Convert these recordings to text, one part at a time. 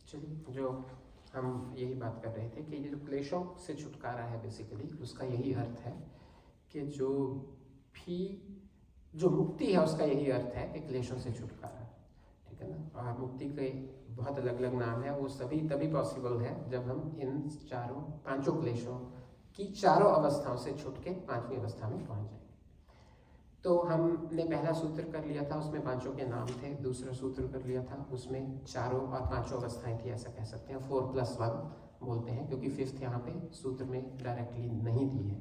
चलिए, जो हम यही बात कर रहे थे कि ये जो क्लेशों से छुटकारा है बेसिकली उसका यही अर्थ है कि जो मुक्ति है उसका यही अर्थ है कि क्लेशों से छुटकारा, ठीक है ना। और मुक्ति के बहुत अलग अलग नाम है, वो सभी तभी पॉसिबल है जब हम इन पांचों क्लेशों की चारों अवस्थाओं से छूट के पांचवी अवस्था में पहुंच जाएंगे। तो हमने पहला सूत्र कर लिया था, उसमें पांचों के नाम थे। दूसरा सूत्र कर लिया था, उसमें चारों और पांचों अवस्थाएं थी, ऐसा कह सकते हैं। 4+1 बोलते हैं क्योंकि फिफ्थ यहाँ पे सूत्र में डायरेक्टली नहीं दी है।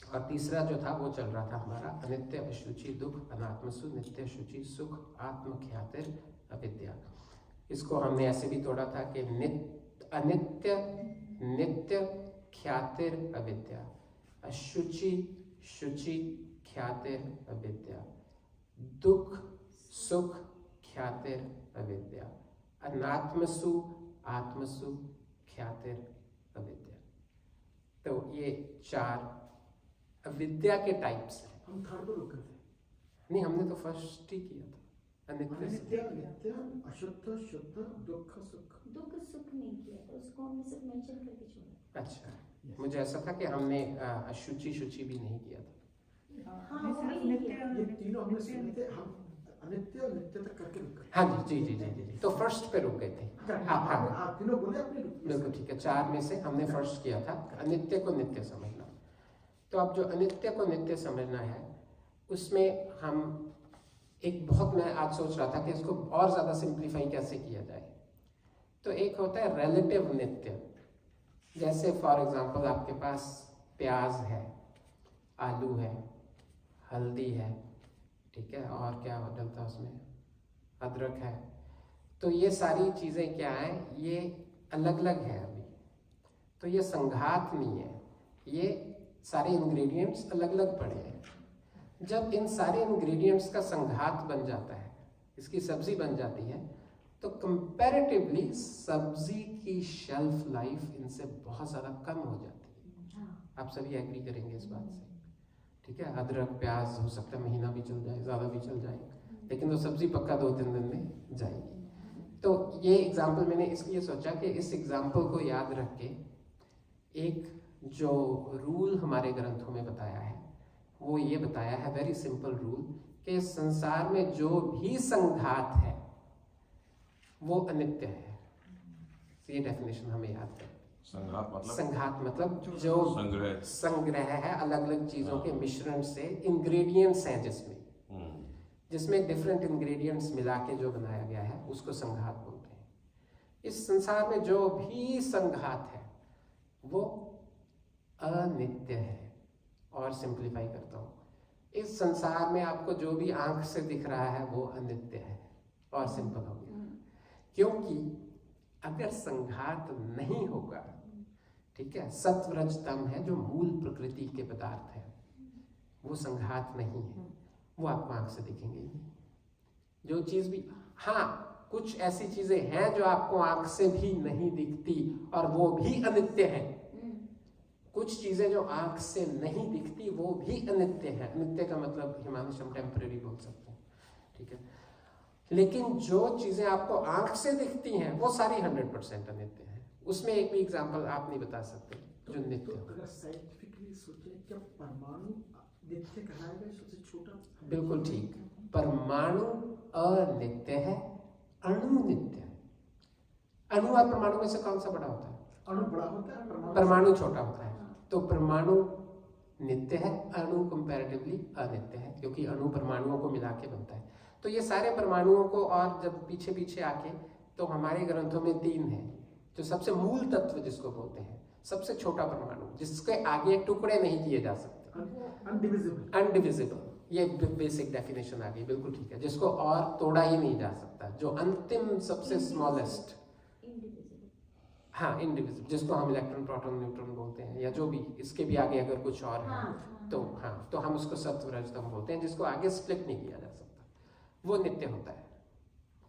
और तीसरा जो था वो चल रहा था हमारा अनित्य अशुचि दुख अनात्मसु नित्य शुचि सुख आत्मख्यातिर अविद्या। इसको हमने ऐसे भी तोड़ा था कि अनित्य नित्य ख्यातिर अविद्या, अशुचि शुचि ख्यातिर अविद्या, दुख सुख ख्यातिर अविद्या, अनात्मसु आत्मसु ख्यातिर अविद्या। तो ये चार अविद्या के टाइप्स हैं। हम थर्ड पर रुक गए थे। नहीं, हमने तो फर्स्ट ही किया था, अनित्य नित्य अशुद्ध शुद्ध दुख सुख। दुख सुख नहीं किया था, उसको हमने सिर्फ मेंशन करके छोड़ा। अच्छा, मुझे ऐसा था कि हमने अशुचि शुचि भी नहीं किया था। हाँ, वो भी नहीं किया। ये तीनों हमने सुने थे, हम अनित्य और नित्य तक करके रुक गए। हाँ जी जी जी जी जी, तो फर्स्ट पे रुक गए थे। हाँ हाँ तीनों बोले अपने बिल्कुल ठीक है। चार में से हमने फर्स्ट किया था अनित्य को नित्य समझना। तो अब जो अनित्य को नित्य समझना है उसमें हम मैं आज सोच रहा था कि इसको और ज़्यादा सिंप्लीफाई कैसे किया जाए। तो एक होता है रिलेटिव नित्य। जैसे फॉर एग्जांपल आपके पास प्याज है, आलू है, हल्दी है, ठीक है, और क्या डलता है उसमें, अदरक है। तो ये सारी चीज़ें क्या हैं, ये अलग अलग है अभी, तो ये संघात नहीं है। ये सारे इंग्रेडिएंट्स अलग अलग पड़े हैं। जब इन सारे इंग्रेडिएंट्स का संघात बन जाता है, इसकी सब्जी बन जाती है, तो कंपैरेटिवली सब्जी की शेल्फ लाइफ इनसे बहुत ज़्यादा कम हो जाती है। आप सभी एग्री करेंगे इस बात से, ठीक है। अदरक प्याज हो सकता है महीना भी चल जाए, ज़्यादा भी चल जाए, लेकिन वो सब्जी पक्का 2-3 दिन में जाएगी। तो ये एग्जाम्पल मैंने इसलिए सोचा कि इस एग्जाम्पल को याद रख के एक जो रूल हमारे ग्रंथों में बताया है वो ये बताया है, वेरी सिंपल रूल, कि संसार में जो भी संघात है वो अनित्य है। ये डेफिनेशन हमें याद है। संघात मतलब जो संग्रह है अलग अलग चीजों के मिश्रण से, इंग्रेडिएंट्स हैं जिसमें डिफरेंट इंग्रेडिएंट्स मिला के जो बनाया गया है उसको संघात बोलते हैं। इस संसार में जो भी संघात है वो अनित्य है। और सिंप्लीफाई करता हूँ, इस संसार में आपको जो भी आंख से दिख रहा है वो अनित्य है। और सिंपल हो गया, क्योंकि अगर संघात नहीं होगा, ठीक है, सत्व रज तम है जो मूल प्रकृति के पदार्थ है, वो संघात नहीं है, वो आपको आंख से दिखेंगे ही नहीं। जो चीज भी, हाँ कुछ ऐसी चीजें हैं जो आपको आंख से भी नहीं दिखती और वो भी अनित्य है। कुछ चीजें जो आंख से नहीं दिखती वो भी अनित्य है। अनित्य का मतलब हिमांशु हम टेम्परेरी बोल सकते हैं, ठीक है। लेकिन जो चीजें आपको आंख से दिखती हैं वो सारी 100% अनित्य है। उसमें एक भी एग्जांपल आप नहीं बता सकते जो नित्य हो। अगर साइंटिफिकली सोचे क्या परमाणु नित्य कहलाएगा सबसे छोटा? बिल्कुल ठीक, परमाणु अनित्य है, अणु नित्य है। अणु और परमाणु में से कौन सा बड़ा होता है? अणु बड़ा होता है, परमाणु छोटा होता है। तो परमाणु नित्य है, अणु कंपैरेटिवली अनित्य है, क्योंकि अणु परमाणुओं को मिला के बनता है। तो ये सारे परमाणुओं को और जब पीछे पीछे आके, तो हमारे ग्रंथों में 3 है। जो सबसे मूल तत्व जिसको बोलते हैं, सबसे छोटा परमाणु जिसके आगे टुकड़े नहीं किए जा सकते, अनडिविजिबल, ये बेसिक डेफिनेशन आ गई, बिल्कुल ठीक है, जिसको और तोड़ा ही नहीं जा सकता, जो अंतिम सबसे स्मॉलेस्ट, हाँ इनडिविजिबल, जिसको हम इलेक्ट्रॉन प्रोटॉन न्यूट्रॉन बोलते हैं, या जो भी इसके भी आगे अगर कुछ और है तो हाँ, तो हम उसको सत्व रजतम बोलते हैं, जिसको आगे स्प्लिट नहीं किया जा सकता, वो नित्य होता है।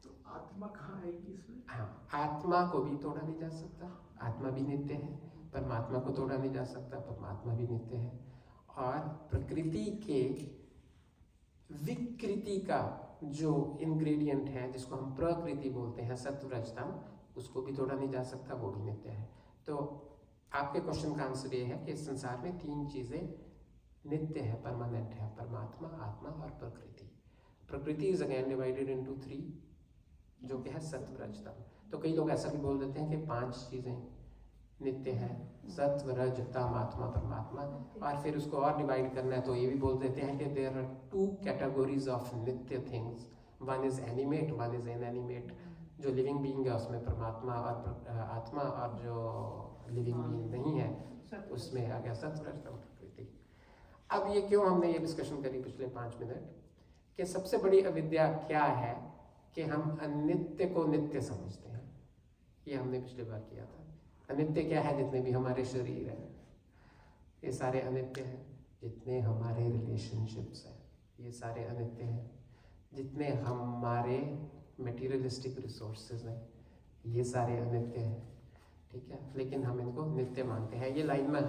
तो आत्मा कहाँ आएगी इसमें? हाँ, आत्मा को भी तोड़ा नहीं जा सकता, आत्मा भी नित्य है। परमात्मा को तोड़ा नहीं जा सकता, परमात्मा भी नित्य है। और प्रकृति के विकृति का जो इंग्रेडिएंट है जिसको हम प्रकृति बोलते हैं, सत्व रजतम, उसको भी तोड़ा नहीं जा सकता, वो भी नित्य है। तो आपके क्वेश्चन का आंसर ये है कि इस संसार में 3 चीज़ें नित्य है, परमानेंट है, परमात्मा, आत्मा और प्रकृति। प्रकृति इज अगेन डिवाइडेड इनटू 3, जो कि है सत्व रजतम। तो कई लोग ऐसा भी बोल देते हैं कि 5 चीज़ें नित्य हैं, सत्व रज तम आत्मा परमात्मा, और फिर उसको और डिवाइड करना है तो ये भी बोल देते हैं कि देयर आर 2 कैटेगरीज ऑफ नित्य things, one is animate, one is inanimate. जो लिविंग बीइंग है उसमें परमात्मा और आत्मा, और जो लिविंग बीइंग नहीं है उसमें आ गया सत्व रज तम प्रकृति। अब ये क्यों हमने ये डिस्कशन करी पिछले 5 मिनट कि सबसे बड़ी अविद्या क्या है कि हम अनित्य को नित्य समझते हैं। ये हमने पिछले बार किया था। अनित्य क्या है? जितने भी हमारे शरीर हैं ये सारे अनित्य हैं, जितने हमारे रिलेशनशिप्स हैं ये सारे अनित्य हैं, जितने हमारे मटेरियलिस्टिक रिसोर्सेज हैं ये सारे अनित्य हैं, ठीक है। लेकिन हम इनको नित्य मानते हैं। ये लाइन मैं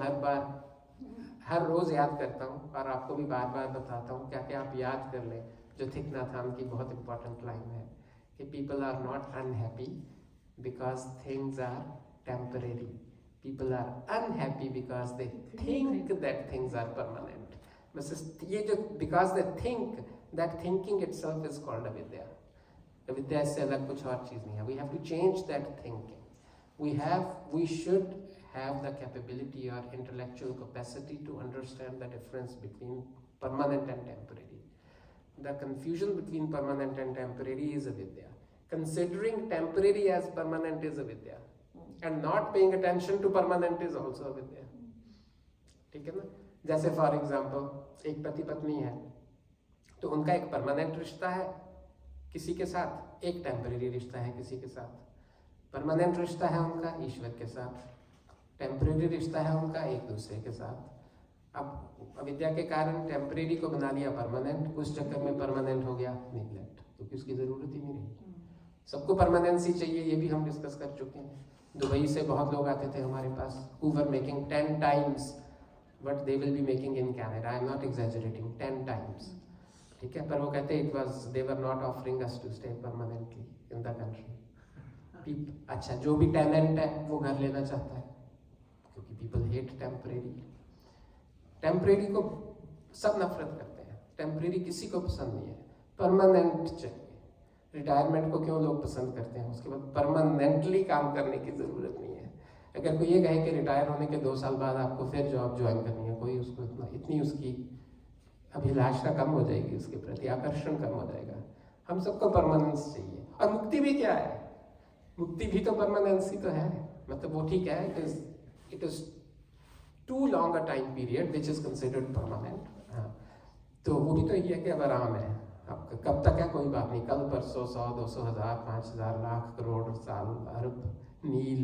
हर रोज़ याद करता हूँ और आपको भी बार बार बताता हूँ, क्या क्या आप याद कर लें। जो थिक नाथान की बहुत इंपॉर्टेंट लाइन है कि people are not unhappy because things are temporary, people are unhappy because they think that things are permanent. बस ये जो because they think, that thinking itself is called avidya. अविद्या इससे अलग कुछ और चीज़ नहीं है। We have to change that thinking. We should have the capability or intellectual capacity to understand the difference between permanent and temporary. The confusion between permanent and temporary is avidya. Considering temporary as permanent is avidya. And not paying attention to permanent is also avidya. ठीक है ना? जैसे for example एक पति पत्नी है तो उनका एक परमानेंट रिश्ता है किसी के साथ, एक टेम्परेरी रिश्ता है किसी के साथ। परमानेंट रिश्ता है उनका ईश्वर के साथ, टेम्परेरी रिश्ता है उनका एक दूसरे के साथ। अब अविद्या के कारण टेम्परेरी को बना लिया परमानेंट, उस चक्कर में परमानेंट हो गया निगलेक्ट, क्योंकि उसकी ज़रूरत ही नहीं रही। सबको परमानेंसी चाहिए, ये भी हम डिस्कस कर चुके हैं। दुबई से बहुत लोग आते थे हमारे पास, who were making 10 times what they will be making in Canada. I am not exaggerating, 10 times. ठीक है, पर वो कहते they were not offering us to stay permanently in the country. अच्छा, जो भी टेनेंट है वो घर लेना चाहता है, क्योंकि people hate temporary. टेम्परेरी को सब नफरत करते हैं, टेम्परेरी किसी को पसंद नहीं है, परमानेंट चाहिए। रिटायरमेंट को क्यों लोग पसंद करते हैं? उसके बाद परमानेंटली काम करने की ज़रूरत नहीं है। अगर कोई ये कहे कि रिटायर होने के 2 साल बाद आपको फिर जॉब ज्वाइन करनी है, कोई उसको इतनी उसकी अभिलाषा कम हो जाएगी, उसके प्रति आकर्षण कम हो जाएगा। हम सबको परमानेंस चाहिए। और मुक्ति भी क्या है? मुक्ति भी तो परमानेंसी तो है, मतलब वो ठीक है, it is too long a time period which is considered permanent. हाँ, तो वो भी तो ये है कि अब आराम है, अब कब तक है कोई बात नहीं, कल परसों 100, 200, 1000, 5000, लाख, करोड़, साल, अरब, मील,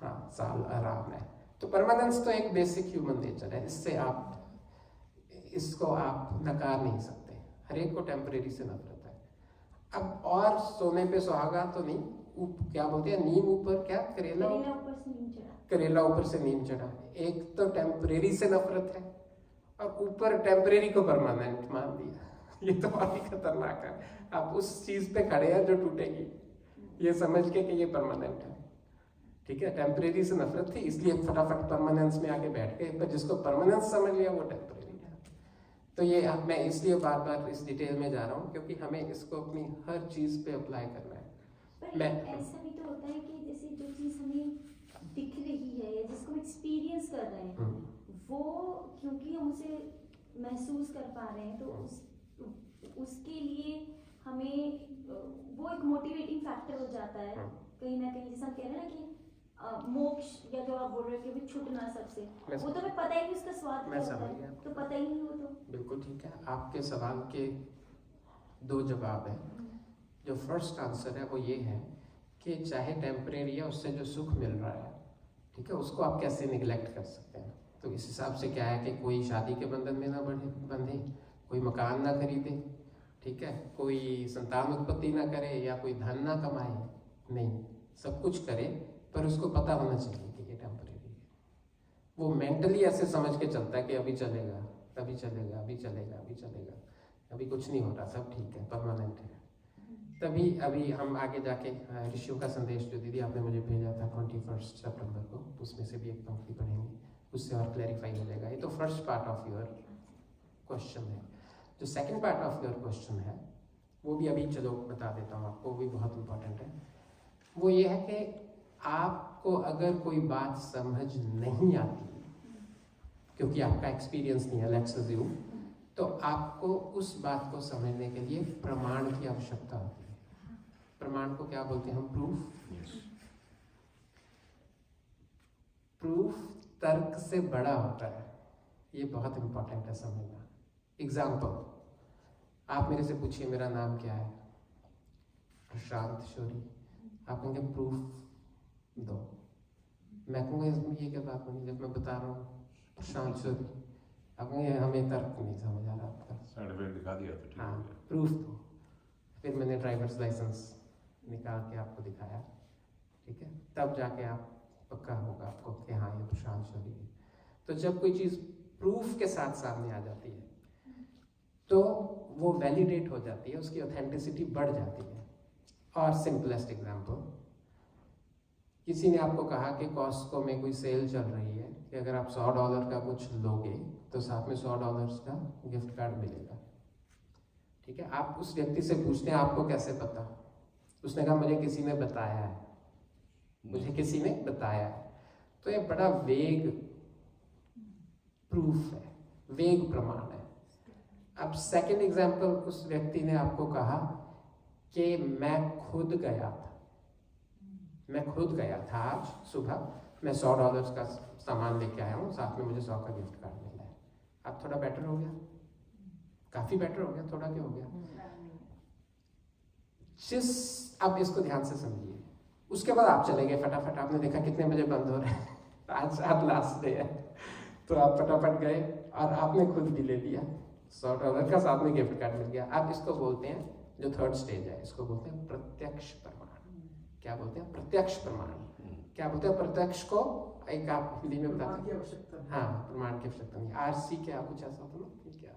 हाँ, साल आराम है। तो परमानेंस तो एक बेसिक ह्यूमन नेचर है, इसको आप नकार नहीं सकते। हर एक को टेम्परेरी से नफरत है। अब और सोने पे सुहागा तो नहीं, क्या बोलते हैं, नीम ऊपर, क्या करेला ऊपर से नीम चढ़ा। एक तो टेम्परेरी से नफरत है और ऊपर टेम्परेरी को परमानेंट मान दिया। ये तो और भी खतरनाक है। आप उस चीज पे खड़े हैं जो टूटेगी, ये समझ के कि ये परमानेंट है, ठीक है। टेम्परेरी से नफरत थी इसलिए फटाफट परमानेंस में आके बैठ गए, पर जिसको परमानेंस समझ लिया वो टेम्परेरी है। तो ये मैं इसलिए बार बार इस डिटेल में जा रहा हूँ क्योंकि हमें इसको अपनी हर चीज पे अप्लाई करना है। पर ऐसा भी तो होता है कि जैसे जो चीज हमें दिख रही है या जिसको हम एक्सपीरियंस कर रहे हैं, वो क्योंकि हम उसे महसूस कर पा रहे हैं, तो उसके लिए हमें वो एक मोटिवेटिंग फैक्टर हो जाता है कहीं ना कहीं। जैसे हम कह रहे हैं ना कि मोक्ष, या जो आप बोल रहे हो कि छूटना सबसे, वो तो हमें पता ही नहीं उसका स्वाद क्या होता है, तो पता ही नहीं हो। तो बिल्कुल ठीक है, आपके सवाल के 2 जवाब हैं। जो फर्स्ट आंसर है वो ये है कि चाहे टेम्परेरी है, उससे जो सुख मिल रहा है, ठीक है, उसको आप कैसे निगलेक्ट कर सकते हैं। तो इस हिसाब से क्या है कि कोई शादी के बंधन में ना बंधे, कोई मकान ना खरीदे, ठीक है, कोई संतान उत्पत्ति ना करे या कोई धन ना कमाए, नहीं, सब कुछ करे, पर उसको पता होना चाहिए कि ये टेम्परेरी है। वो मेंटली ऐसे समझ के चलता है कि अभी चलेगा, अभी चलेगा, अभी चलेगा, अभी चलेगा, अभी कुछ नहीं हो रहा, सब ठीक है, परमानेंट है। तभी अभी हम आगे जाके ऋषियों का संदेश जो दीदी आपने मुझे भेजा था 21 सितंबर को, उसमें से भी एक पंक्ति पढ़ेंगे, उससे और क्लैरिफाई हो जाएगा। ये तो first part of your question है। जो second part of your question है वो भी अभी चलो बता देता हूँ आपको, वो भी बहुत इंपॉर्टेंट है। वो ये है कि आपको अगर कोई बात समझ नहीं आती क्योंकि आपका एक्सपीरियंस नहीं है, लेट्स अज्यूम, तो आपको उस बात को समझने के लिए प्रमाण की आवश्यकता होती है। प्रमाण को क्या बोलते हैं हम? प्रूफ। प्रूफ तर्क से बड़ा होता है, ये बहुत इंपॉर्टेंट है समझना। एग्जाम्पल, आप मेरे से पूछिए मेरा नाम क्या है, प्रशांत शौरी, आप कहेंगे प्रूफ दो। मैं कहूँगा इसमें ये क्या बात बनी जब मैं बता रहा हूँ प्रशांत शौरी, आप कहेंगे हमें तर्क नहीं समझ आ रहा आपका, सर्टिफिकेट दिखा दिया तो ठीक हाँ हो गया। प्रूफ दो। फिर मैंने ड्राइवर्स लाइसेंस निकाल के आपको दिखाया, ठीक है, तब जाके आप पक्का होगा आपको कि हाँ ये प्रशांत शौरी है। तो जब कोई चीज़ प्रूफ के साथ सामने आ जाती है तो वो वैलिडेट हो जाती है, उसकी ऑथेंटिसिटी बढ़ जाती है। और सिंपलेस्ट एग्जांपल, किसी ने आपको कहा कि कॉस्को में कोई सेल चल रही है कि अगर आप $100 का कुछ लोगे तो साथ में $100 का गिफ्ट कार्ड मिलेगा, ठीक है। आप उस व्यक्ति से पूछते हैं आपको कैसे पता, उसने कहा मुझे किसी ने बताया है, मुझे किसी ने बताया है। तो ये बड़ा वेग प्रूफ है, वेग प्रमाण है। अब सेकंड एग्जांपल, उस व्यक्ति ने आपको कहा कि मैं खुद गया था आज सुबह, मैं $100 का सामान लेके आया हूँ, साथ में मुझे 100 का गिफ्ट कार्ड मिला है। अब थोड़ा बेटर हो गया, काफी बेटर हो गया, थोड़ा क्या हो गया। अब इसको ध्यान से समझिए। उसके बाद आप चले गए फटाफट, आपने देखा कितने बजे बंद हो रहे हैं, आज लास्ट डे है, तो आप फटाफट गए और आपने खुद भी ले लिया $100 का, साथ में गिफ्ट कार्ड मिल गया। आप इसको बोलते हैं, जो थर्ड स्टेज है, इसको बोलते हैं प्रत्यक्ष प्रमाण। क्या बोलते हैं? प्रत्यक्ष प्रमाण। क्या बोलते हैं? प्रत्यक्ष को एक आप हिंदी में बताते हैं, हाँ प्रमाण की आवश्यकता नहीं। आरसी क्या कुछ ऐसा होता ना, क्या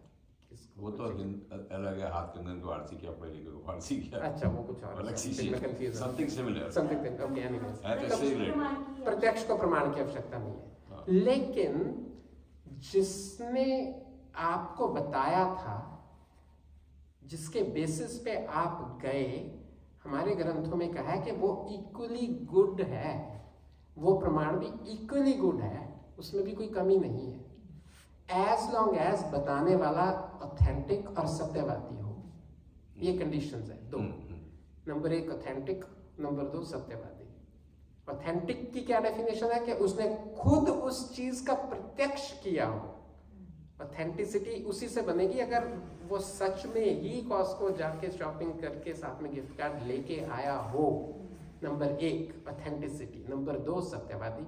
वो तो अलग है, हाथ कंगन को आरसी क्या, पहले को आरसी क्या, अच्छा वो कुछ और अलग सी चीज, something similar, something okay. Anyways, प्रत्यक्ष प्रत्यक्ष को प्रमाण की आवश्यकता नहीं है, लेकिन जिसने आपको बताया था, जिसके बेसिस पे आप गए, हमारे ग्रंथों में कहा है कि वो इक्वली गुड है, वो प्रमाण भी इक्वली गुड है, उसमें भी कोई कमी नहीं है, एज लॉन्ग एज बताने वाला ऑथेंटिक और सत्यवादी हो। ये कंडीशंस है दो, नंबर 1 ऑथेंटिक, नंबर 2 सत्यवादी। ऑथेंटिक की क्या डेफिनेशन है कि उसने खुद उस चीज का प्रत्यक्ष किया हो। ऑथेंटिसिटी उसी से बनेगी अगर वो सच में ही कॉस्को जाके शॉपिंग करके साथ में गिफ्ट कार्ड लेके आया हो। नंबर 1 ऑथेंटिसिटी, नंबर 2 सत्यवादी।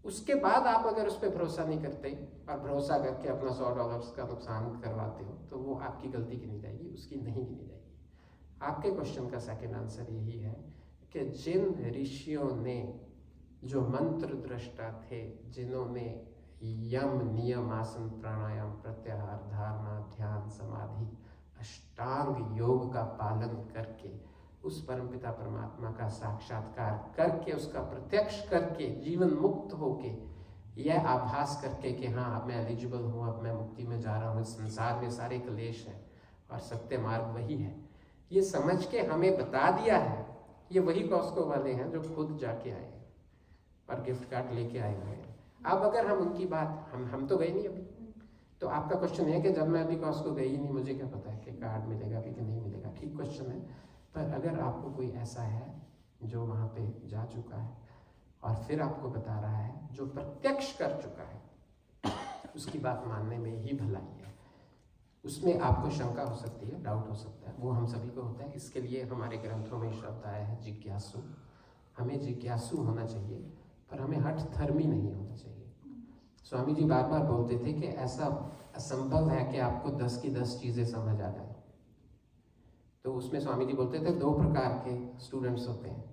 उसके बाद आप अगर उस पर भरोसा नहीं करते और भरोसा करके अपना $100 का नुकसान करवाते हो, तो वो आपकी गलती गिनी जाएगी, उसकी नहीं गिनी जाएगी। आपके क्वेश्चन का सेकंड आंसर यही है कि जिन ऋषियों ने, जो मंत्र दृष्टा थे, जिन्होंने यम, नियम, आसन, प्राणायाम, प्रत्याहार, धारणा, ध्यान, समाधि, अष्टांग योग का पालन करके उस परमपिता परमात्मा का साक्षात्कार करके, उसका प्रत्यक्ष करके, जीवन मुक्त होके, यह आभास करके कि हाँ अब मैं एलिजिबल हूँ, अब मैं मुक्ति में जा रहा हूँ, इस संसार में सारे क्लेश हैं और सत्य मार्ग वही है, ये समझ के हमें बता दिया है। ये वही कॉस्को वाले हैं जो खुद जाके आए और गिफ्ट कार्ड लेके आए हुए हैं। अब अगर हम उनकी बात, हम तो गए नहीं अभी, तो आपका क्वेश्चन है कि जब मैं अभी कॉस्को गई ही नहीं, मुझे क्या पता है कि कार्ड मिलेगा भी कि नहीं मिलेगा। ठीक क्वेश्चन है, पर अगर आपको कोई ऐसा है जो वहाँ पे जा चुका है और फिर आपको बता रहा है, जो प्रत्यक्ष कर चुका है, उसकी बात मानने में ही भलाई है। उसमें आपको शंका हो सकती है, डाउट हो सकता है, वो हम सभी को होता है। इसके लिए हमारे ग्रंथों में शब्द आया है जिज्ञासु। हमें जिज्ञासु होना चाहिए, पर हमें हठधर्मी नहीं होना चाहिए। स्वामी जी बार बार बोलते थे कि ऐसा असंभव है कि आपको 10 की 10 चीज़ें समझ आ जाए। तो उसमें स्वामी जी बोलते थे 2 प्रकार के स्टूडेंट्स होते हैं,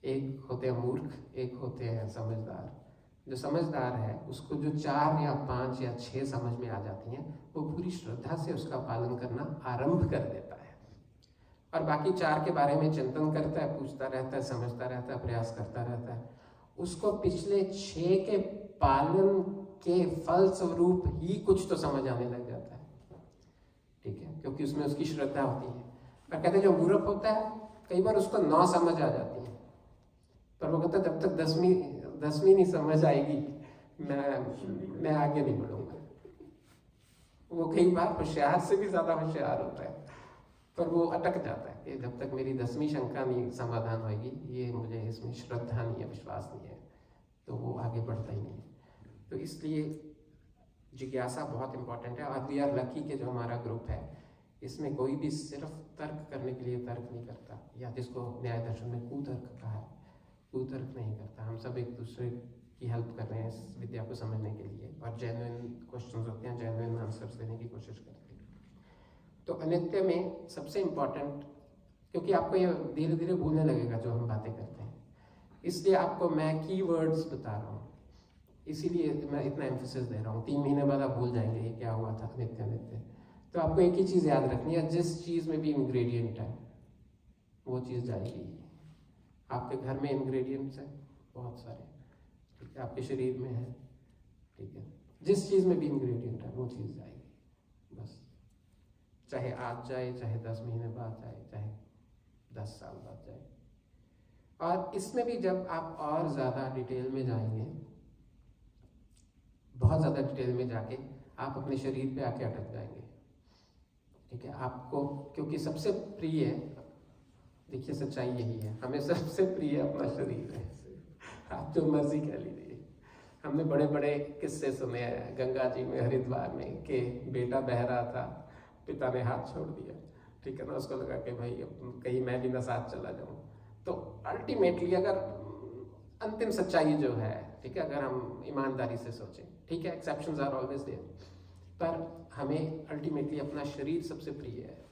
एक होते हैं मूर्ख, एक होते हैं समझदार। जो समझदार है उसको जो 4 या 5 या 6 समझ में आ जाती हैं, वो पूरी श्रद्धा से उसका पालन करना आरंभ कर देता है, और बाकी 4 के बारे में चिंतन करता है, पूछता रहता है, समझता रहता है, प्रयास करता रहता है। उसको पिछले 6 के पालन के फल स्वरूप ही कुछ तो समझ आने लग जाता है, ठीक है, क्योंकि उसमें उसकी श्रद्धा होती है। और कहते हैं जो मूर्ख होता है कई बार उसको 9 समझ आ जाती है, पर वो कहता है जब तक 10वीं नहीं समझ आएगी मैं आगे नहीं बढ़ूंगा। वो कई बार होशियार से भी ज्यादा होशियार होता है, पर वो अटक जाता है कि जब तक मेरी 10वीं शंका नहीं समाधान होगी, ये मुझे इसमें श्रद्धा नहीं है, विश्वास नहीं है, तो वो आगे बढ़ता ही नहीं। तो इसलिए जिज्ञासा बहुत इंपॉर्टेंट है। और वी आर लकी कि जो हमारा ग्रुप है इसमें कोई भी सिर्फ तर्क करने के लिए तर्क नहीं करता, या जिसको न्याय दर्शन में कुतर्क कहा है, कुतर्क नहीं करता। हम सब एक दूसरे की हेल्प कर रहे हैं इस विद्या को समझने के लिए, और जेन्युइन क्वेश्चंस होते हैं, जेन्युइन आंसर्स देने की कोशिश करते हैं। तो अनित्य में सबसे इम्पॉर्टेंट, क्योंकि आपको ये धीरे धीरे भूलने लगेगा जो हम बातें करते हैं, इसलिए आपको मैं कीवर्ड्स बता रहा हूँ, इसीलिए मैं इतना एम्फेसिस दे रहा हूँ। 3 महीने बाद आप भूल जाएंगे ये क्या हुआ था अनित्य अनित्य। तो आपको एक ही चीज़ याद रखनी है, जिस चीज़ में भी इंग्रेडिएंट है वो चीज़ जाएगी। आपके घर में इंग्रेडिएंट्स हैं बहुत सारे, ठीक है, आपके शरीर में है, ठीक है, जिस चीज़ में भी इंग्रेडिएंट है वो चीज़ जाएगी बस, चाहे आज जाए, चाहे 10 महीने बाद जाए, चाहे 10 साल बाद जाए। और इसमें भी जब आप और ज़्यादा डिटेल में जाएंगे, बहुत ज़्यादा डिटेल में जाके आप अपने शरीर पे आके अटक जाएंगे, ठीक है। आपको क्योंकि सबसे प्रिय, देखिए सच्चाई यही है, हमें सबसे प्रिय अपना शरीर है, आप जो मर्जी कह लीजिए। हमने बड़े बड़े किस्से सुने हैं, गंगा जी में, हरिद्वार में, कि बेटा बह रहा था, पिता ने हाथ छोड़ दिया, ठीक है ना, उसको लगा कि भाई अब कहीं मैं भी ना साथ चला जाऊं। तो अल्टीमेटली अगर अंतिम सच्चाई जो है, ठीक है, अगर हम ईमानदारी से सोचें, ठीक है, एक्सेप्शंस आर ऑलवेज देयर, पर हमें अल्टीमेटली अपना शरीर सबसे प्रिय है।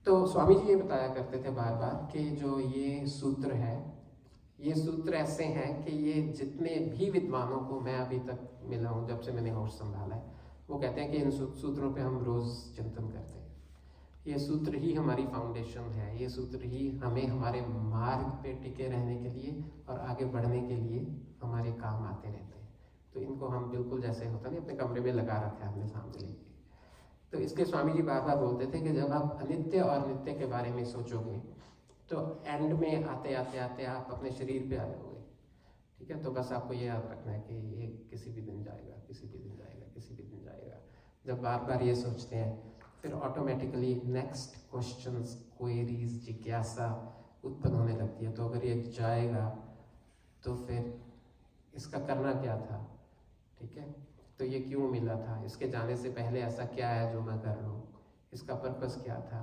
तो स्वामी जी ये बताया करते थे बार बार कि जो ये सूत्र है, ये सूत्र ऐसे हैं कि ये जितने भी विद्वानों को मैं अभी तक मिला हूँ, जब से मैंने होश संभाला है, वो कहते हैं कि इन सूत्रों पे हम रोज़ चिंतन करते हैं। ये सूत्र ही हमारी फाउंडेशन है, ये सूत्र ही हमें हमारे मार्ग पे टिके रहने के लिए और आगे बढ़ने के लिए हमारे काम आते रहते हैं। तो इनको हम बिल्कुल जैसे होता नहीं अपने कमरे में लगा रखा है अपने सामने लेके। तो इसके स्वामी जी बार बार बोलते थे कि जब आप अनित्य और नित्य के बारे में सोचोगे तो एंड में आते आते आते आप अपने शरीर पे आ जाओगे, ठीक है। तो बस आपको ये याद रखना है कि ये किसी भी दिन जाएगा, किसी भी दिन जाएगा, किसी भी दिन जाएगा। जब बार बार ये सोचते हैं फिर ऑटोमेटिकली नेक्स्ट क्वेश्चंस, क्वेरीज, जिज्ञासा उत्पन्न होने लगती है। तो अगर ये जाएगा तो फिर इसका करना क्या था, ठीक है, तो ये क्यों मिला था, इसके जाने से पहले ऐसा क्या है जो मैं कर लूँ, इसका पर्पस क्या था,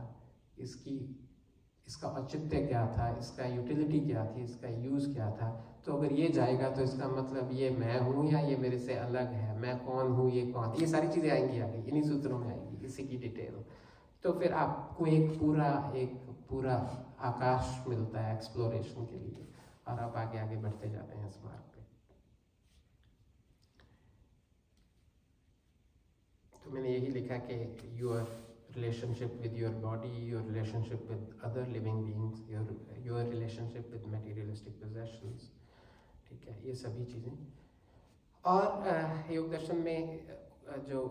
इसका औचित्य क्या था, इसका यूटिलिटी क्या थी, इसका यूज़ क्या था। तो अगर ये जाएगा तो इसका मतलब ये मैं हूँ या ये मेरे से अलग है, मैं कौन हूँ, ये कौन, ये सारी चीज़ें आएंगी आगे, इन्हीं सूत्रों में आएंगी, इसी की डिटेल। तो फिर आपको एक पूरा आकाश मिलता है एक्सप्लोरेशन के लिए, और आप आगे आगे बढ़ते जाते हैं इस मार्ग पे। तो मैंने यही लिखा कि your relationship with your body, your relationship with other living beings, your relationship with materialistic possessions, ठीक है, ये सभी चीज़ें। और योग दर्शन में जो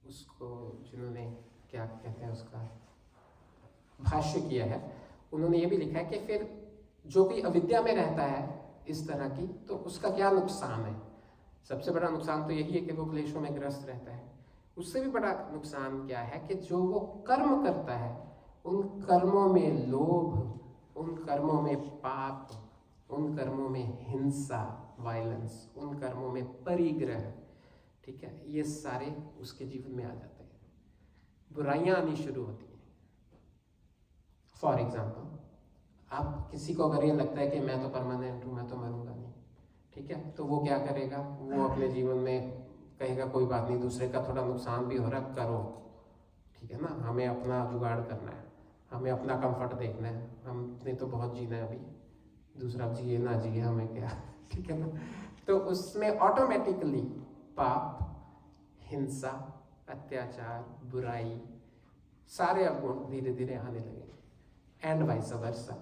उसको जिन्होंने क्या कहते हैं उसका भाष्य किया है, उन्होंने ये भी लिखा है कि फिर जो कोई अविद्या में रहता है इस तरह की, तो उसका क्या नुकसान है। सबसे बड़ा नुकसान तो यही है कि वो क्लेशों में ग्रस्त रहता है। उससे भी बड़ा नुकसान क्या है कि जो वो कर्म करता है, उन कर्मों में लोभ, उन कर्मों में पाप, उन कर्मों में हिंसा, वायलेंस, उन कर्मों में परिग्रह, ठीक है, ये सारे उसके जीवन में आ जाते हैं, बुराइयां आनी शुरू होती हैं। फॉर एग्जाम्पल, आप किसी को अगर ये लगता है कि मैं तो परमानेंट हूँ, मैं तो मरूंगा नहीं, ठीक है, तो वो क्या करेगा, वो अपने जीवन में कहेगा कोई बात नहीं, दूसरे का थोड़ा नुकसान भी हो रहा है, करो, ठीक है ना, हमें अपना जुगाड़ करना है, हमें अपना कंफर्ट देखना है, हमने तो बहुत जीना है अभी, दूसरा जिए ना जिए हमें क्या, ठीक है ना। तो उसमें ऑटोमेटिकली पाप, हिंसा, अत्याचार, बुराई, सारे अवगुण धीरे धीरे आने लगे, एंड वाइस वर्सा।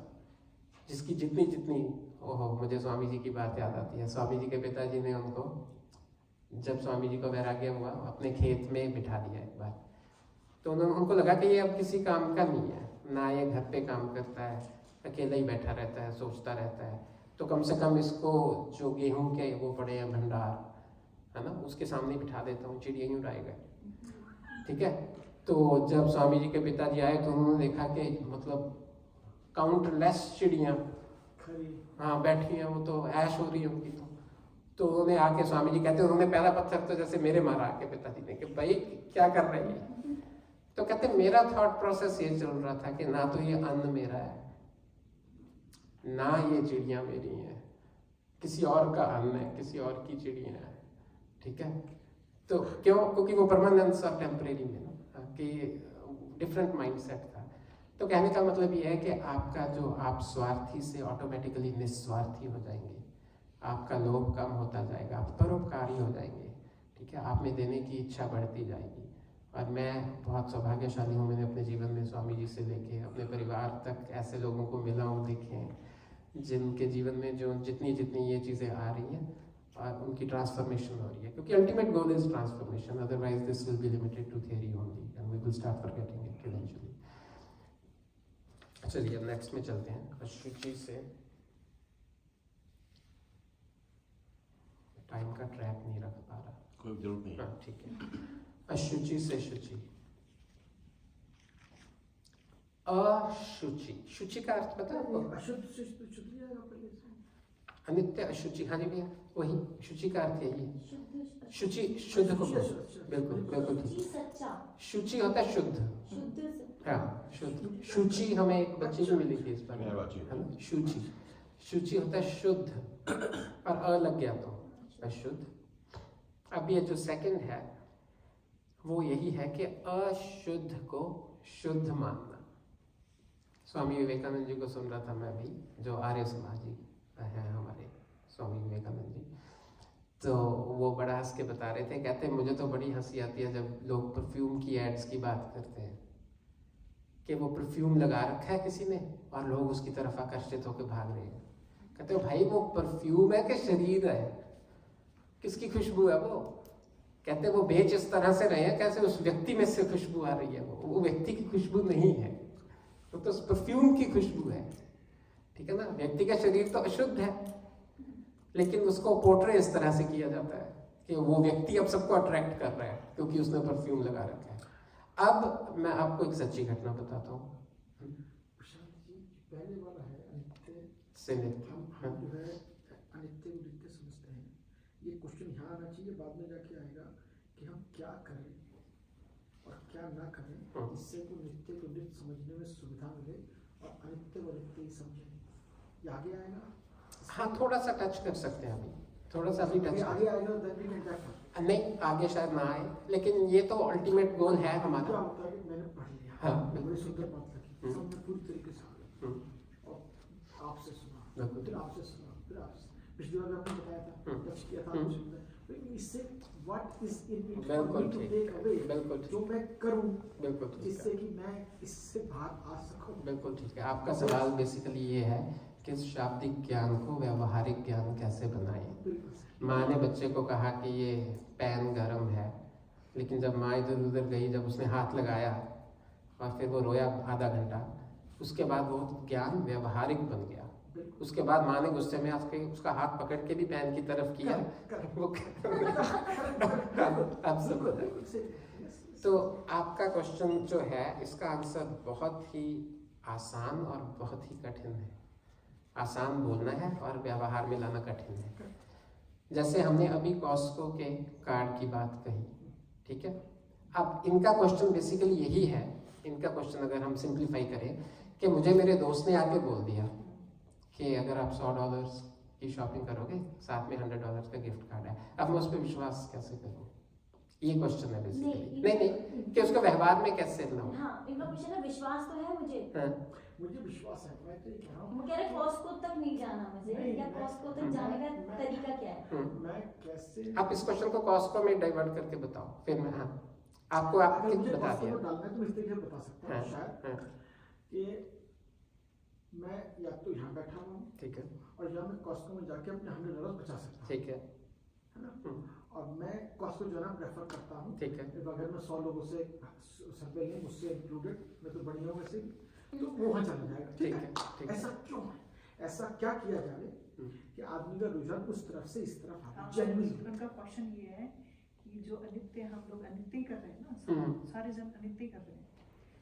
जिसकी जितनी जितनी, ओहो मुझे स्वामी जी की बात याद आती है। स्वामी जी के पिताजी ने उनको, जब स्वामी जी को वैराग्य हुआ, अपने खेत में बिठा दिया एक बार। तो उनको लगा कि ये अब किसी काम का नहीं है, ना ये घर पे काम करता है, अकेला ही बैठा रहता है, सोचता रहता है, तो कम से कम इसको जो गेहूं के वो पड़े हैं भंडार, है ना, उसके सामने बिठा देता हूँ, चिड़िया ही उड़ाएगा, ठीक है। तो जब स्वामी जी के पिताजी आए तो उन्होंने देखा कि मतलब काउंटलेस चिड़ियाँ हाँ बैठी हैं, वो तो ऐश हो रही है उनकी। तो उन्होंने आके, स्वामी जी कहते हैं उन्होंने पहला पत्थर तो जैसे मेरे मारा आके पिताजी ने कि भाई क्या कर रहे हैं। तो कहते मेरा थॉट प्रोसेस ये चल रहा था कि ना तो ये अन्न मेरा है, ना ये चिड़िया मेरी हैं, किसी और का अन्न है, किसी और की चिड़िया है, ठीक है। तो क्यों? क्योंकि वो परमानेंस और टेम्परेरी में ना कि डिफरेंट माइंडसेट था। तो कहने का मतलब ये है कि आपका जो, आप स्वार्थी से ऑटोमेटिकली निस्वार्थी हो जाएंगे, आपका लोभ कम होता जाएगा, आप परोपकारी हो जाएंगे, ठीक है। आप में देने की इच्छा बढ़ती जाएगी। और मैं बहुत सौभाग्यशाली हूँ, मैंने अपने जीवन में स्वामी जी से लेके अपने परिवार तक ऐसे लोगों को मिला हूँ, देखे हैं, जिनके जीवन में जो जितनी जितनी ये चीज़ें आ रही हैं और उनकी ट्रांसफॉर्मेशन हो रही है, क्योंकि ultimate goal is transformation, otherwise this will be limited to theory only and we will start forgetting it eventually. चलिए अब नेक्स्ट में चलते हैं, अशुचि से। टाइम का ट्रैक नहीं रख पा रहा, कोई जरूरत नहीं है। हाँ ठीक है। अशुचि से शुचि। अशुचि, शुचि का अर्थ पता है आपको? अशुद्ध से शुद्ध जाएगा पहले से। अनित्य अशुचि, हाँ जी भैया वही, शुचि का अर्थ यही है। शुद्ध, शुचि शुद्ध को शुद्ध, बोलते, शुद्ध, बिल्कुल बिल्कुल शुचि ठीक। सच्चा, शुचि होता है शुद्ध, शुद्ध हाँ शुद्ध। शुचि हमें एक बच्ची भी मिली थी इस बार, मेरा बच्ची। है ना, शुचि। शुचि होता है शुद्ध, और अ लग गया तो अशुद्ध। अब ये जो सेकंड है वो यही है कि अशुद्ध को शुद्ध मानना। स्वामी विवेकानंद जी को सुन रहा था मैं भी, जो आर्य समाजी हैं हमारे स्वामी विवेकानंद जी, तो वो बड़ा हंस के बता रहे थे, कहते मुझे तो बड़ी हंसी आती है जब लोग परफ्यूम की एड्स की बात करते हैं कि वो परफ्यूम लगा रखा है किसी ने और लोग उसकी तरफ आकर्षित होकर भाग रहे हैं। कहते हो भाई वो परफ्यूम है कि शरीर है, किसकी खुशबू है वो? कहते वो बेच इस तरह से रहे हैं कैसे उस व्यक्ति में से खुशबू आ रही है, वो व्यक्ति की खुशबू नहीं है, वो तो उस परफ्यूम की खुशबू है, ठीक है ना। व्यक्ति का शरीर तो अशुद्ध है, लेकिन उसको पोर्ट्रे इस तरह से किया जाता है कि वो व्यक्ति अब सबको अट्रैक्ट कर रहा है क्योंकि उसने परफ्यूम लगा रखा है। अब मैं आपको एक सच्ची घटना बताता हूँ। पहले वाला है अनित्य से नित्य, हम जो है अनित्य को नित्य समझते हैं। ये क्वेश्चन यहाँ आना चाहिए, बाद में जाके आएगा कि हम क्या करें और क्या ना करें जिससे को नित्य को नित्य समझने में सुविधा मिले और अनित्य को नित्य ही समझें। ये आगे आएगा। हाँ थोड़ा सा टच कर सकते हैं अभी, थोड़ा सा अभी टच आगे आएगा नहीं, आगे शायद ना आए, लेकिन ये तो अल्टीमेट गोल है क्या हमारा। होता है कि मैंने पढ़ लिया, हाँ, बड़ी सुंदर बात लगी, सब में पूरी तरीके से आ गया और आपसे सुना, बिल्कुल। फिर आपसे सुना, फिर आपसे। पिछली बार आपने बताया था, टच किया था आपने सुना, तो इससे what is in it for me to take away, बिल्कुल जो मैं करूं बिल्कुल ठीक जिससे है, कि मैं इससे बाहर आ सकूं। बिल्कुल ठीक है। आपका सवाल बेसिकली ये है कि शाब्दिक ज्ञान को व्यावहारिक ज्ञान कैसे बनाएं। बिल्कुल सही। माँ ने बच्चे को कहा कि ये पैन गर्म है, लेकिन जब माँ इधर उधर गई, जब उसने हाथ लगाया और फिर वो रोया आधा घंटा, उसके बाद वो ज्ञान व्यावहारिक बन गया। उसके बाद माँ ने गुस्से में आके उसका हाथ पकड़ के भी पैन की तरफ किया, वो आप सब। तो आपका क्वेश्चन जो है इसका आंसर बहुत ही आसान और बहुत ही कठिन है। आसान बोलना है और व्यवहार में लाना कठिन है। जैसे हमने अभी कॉस्को के कार्ड की बात कही, ठीक है। अब इनका क्वेश्चन बेसिकली यही है, इनका क्वेश्चन अगर हम सिंप्लीफाई करें कि मुझे मेरे दोस्त ने आके बोल दिया कि अगर आप $100 की शॉपिंग करोगे साथ में $100 का गिफ्ट कार्ड है, अब मैं उस पर विश्वास कैसे करूँ? ये क्वेश्चन है बेसिकली। नहीं, नहीं कि उसका व्यवहार में कैसे ना हो। हाँ, इनका क्वेश्चन है विश्वास तो है मुझे। हाँ, मुझे विश्वास है, मैं तो ये कह रहा हूँ वो कह रहे कॉस्को तक नहीं जाना मुझे, नहीं, या मैं- कॉस्को तक जाने का तरीका क्या है? मैं कैसे आप इस क्वेश्चन को कॉस्को में डाइवर्ट करके बताओ, फिर मैं हाँ आपको अगर आपके मुझे बता कॉस्को दिया। में डालना है तो मैं इस तरीके से बता सकता हाँ, हूँ शायद हाँ, कि मैं या तो यहाँ बैठा हुआ हूँ ठीक है, और या मैं कॉस्को में जाके अपने $100 बचा सकता हूँ, ठीक है, है ना। और मैं कॉस्को जाना प्रेफर करता हूँ, ठीक है, अगर मैं 100 लोगों से सर्वे लें, मुझसे इंक्लूडेड, मैं तो बढ़िया हूँ वैसे भी, तो वो वहाँ चला जाएगा। ठीक है, ठीक है। ऐसा क्यों है? ऐसा क्या किया जाए कि आदमी का रुझान उस तरफ से इस तरफ आए? हाँ, जेन्युइन उनका क्वेश्चन ये है कि जो अनित्य हम लोग अनित्य ही कर रहे हैं हम्म। ना, सारे जन अनित्य ही कर रहे हैं,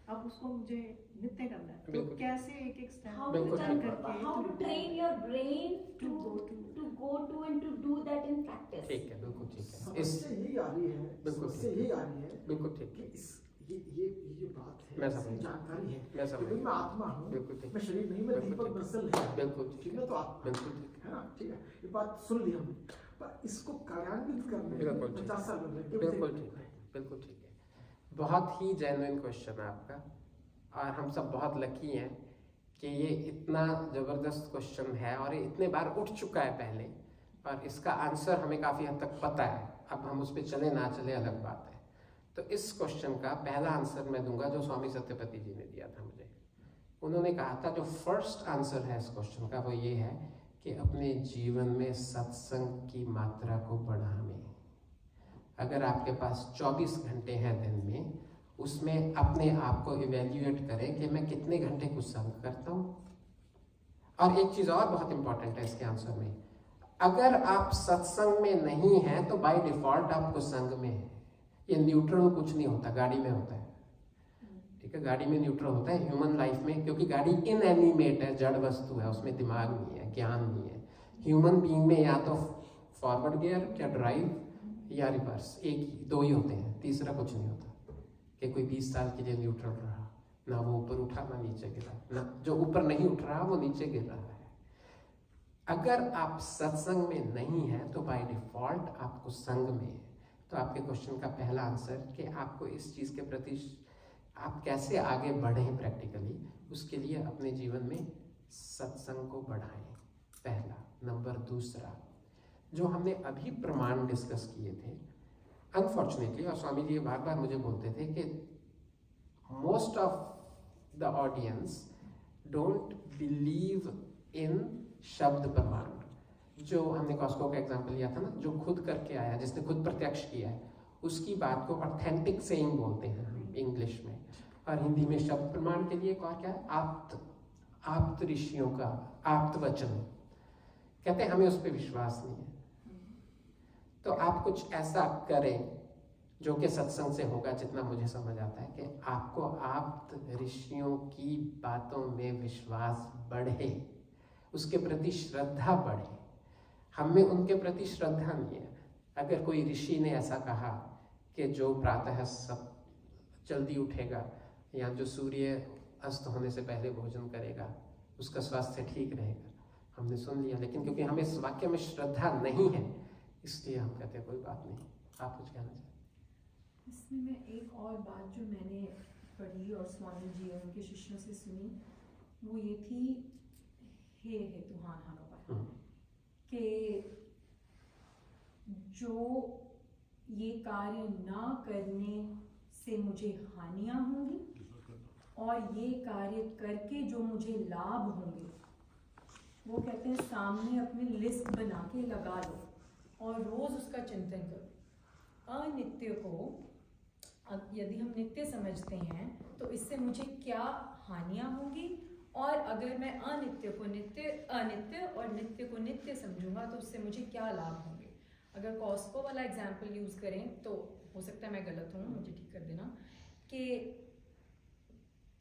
अब उसको मुझे नित्य करना है, तो बिल्कुल। कैसे एक एक स्टेप How बिल्कुल to ठीक है। turn, how to train your brain to go to and to do that in practice. ठीक है, बिल्कुल ठीक है। इस समस्या यही आ रही है, बिल्कुल समस्या ठीक। यही आ रही है बिल्कुल ठीक कि है, इस ये जो बात है, मैं इसकी समझ गया। जानकारी है मैं समझ कि भाई गया। मैं आत्मा हूँ, बिल्कुल ठीक। मैं शरीर नहीं, मैं बिल्कुल दीपक ठीक। बंसल है, बिल्कुल ठीक है, तो आत्मा बिल्कुल ठीक है ना, ठीक है, ये बात सुन ली हमने, पर इसको कार्यान्वित करने में बिल्कुल ठीक। 50 साल लग गए। बिल्कुल ठीक है, बिल्कुल ठीक है। बहुत ही जेन्युइन क्वेश्चन है आपका, और हम सब बहुत लकी हैं कि ये इतना ज़बरदस्त क्वेश्चन है और ये इतने बार उठ चुका है पहले, और इसका आंसर हमें काफ़ी हद तक पता है। अब हम उस पर चले ना चले अलग बात है। तो इस क्वेश्चन का पहला आंसर मैं दूंगा जो स्वामी सत्यपति जी ने दिया था मुझे। उन्होंने कहा था जो फर्स्ट आंसर है इस क्वेश्चन का वो ये है कि अपने जीवन में सत्संग की मात्रा को बढ़ाएं। अगर आपके पास 24 घंटे हैं दिन में, उसमें अपने आप को इवेल्युएट करें कि मैं कितने घंटे कुछ संग करता हूँ। और एक चीज़ और बहुत इंपॉर्टेंट है इसके आंसर में, अगर आप सत्संग में नहीं हैं तो बाय डिफॉल्ट आपको संग में है। ये न्यूट्रल कुछ नहीं होता, गाड़ी में होता है, ठीक है, गाड़ी में न्यूट्रल होता है। ह्यूमन लाइफ में, क्योंकि गाड़ी इनएनिमेट है, जड़ वस्तु है, उसमें दिमाग नहीं है, ज्ञान नहीं है। ह्यूमन बीइंग में या तो फॉरवर्ड गियर या ड्राइव या रिवर्स, एक ही दो ही होते हैं, तीसरा कुछ नहीं होता। कि कोई 20 साल के लिए न्यूट्रल रहा, ना वो ऊपर उठा ना नीचे गिरा, ना जो ऊपर नहीं उठ रहा वो नीचे गिर रहा है। अगर आप सत्संग में नहीं हैं तो बाय डिफॉल्ट आपको संग में है। तो आपके क्वेश्चन का पहला आंसर कि आपको इस चीज़ के प्रति आप कैसे आगे बढ़ें प्रैक्टिकली, उसके लिए अपने जीवन में सत्संग को बढ़ाएं, पहला। नंबर दूसरा, जो हमने अभी प्रमाण डिस्कस किए थे, अनफॉर्चुनेटली, और स्वामी जी बार बार मुझे बोलते थे कि most of the audience don't believe in शब्द प्रमाण। जो हमने कॉस्को का एग्जांपल लिया था ना, जो खुद करके आया, जिसने खुद प्रत्यक्ष किया है, उसकी बात को ऑथेंटिक सेइंग बोलते हैं हम इंग्लिश में, और हिंदी में शब्द प्रमाण के लिए एक और क्या है, आप्त ऋषियों का आप्त वचन। कहते हैं हमें उस पर विश्वास नहीं है, तो आप कुछ ऐसा करें जो कि सत्संग से होगा, जितना मुझे समझ आता है, कि आपको आप्त ऋषियों की बातों में विश्वास बढ़े, उसके प्रति श्रद्धा बढ़े। हम में उनके प्रति श्रद्धा नहीं है। अगर कोई ऋषि ने ऐसा कहा कि जो प्रातः सब जल्दी उठेगा या जो सूर्य अस्त होने से पहले भोजन करेगा उसका स्वास्थ्य ठीक रहेगा, हमने सुन लिया, लेकिन क्योंकि हमें इस वाक्य में श्रद्धा नहीं है इसलिए हम कहते हैं कोई बात नहीं। आप कुछ कहना चाहते? इसमें मैं एक और बात जो मैंने पढ़ी और स्वामी जी और उनके शिष्यों से सुनी, वो ये थी, हे हेतुहान हानोपाय, कि जो ये कार्य ना करने से मुझे हानियां होंगी और ये कार्य करके जो मुझे लाभ होंगे, वो कहते हैं सामने अपनी लिस्ट बना के लगा लो और रोज उसका चिंतन करो। अनित्य को अब यदि हम नित्य समझते हैं तो इससे मुझे क्या हानियां होंगी, और अगर मैं अनित्य को नित्य, अनित्य और नित्य को नित्य समझूंगा तो उससे मुझे क्या लाभ होंगे। अगर कॉस्को वाला एग्जाम्पल यूज करें तो हो सकता है मैं गलत हूँ, मुझे ठीक कर देना, कि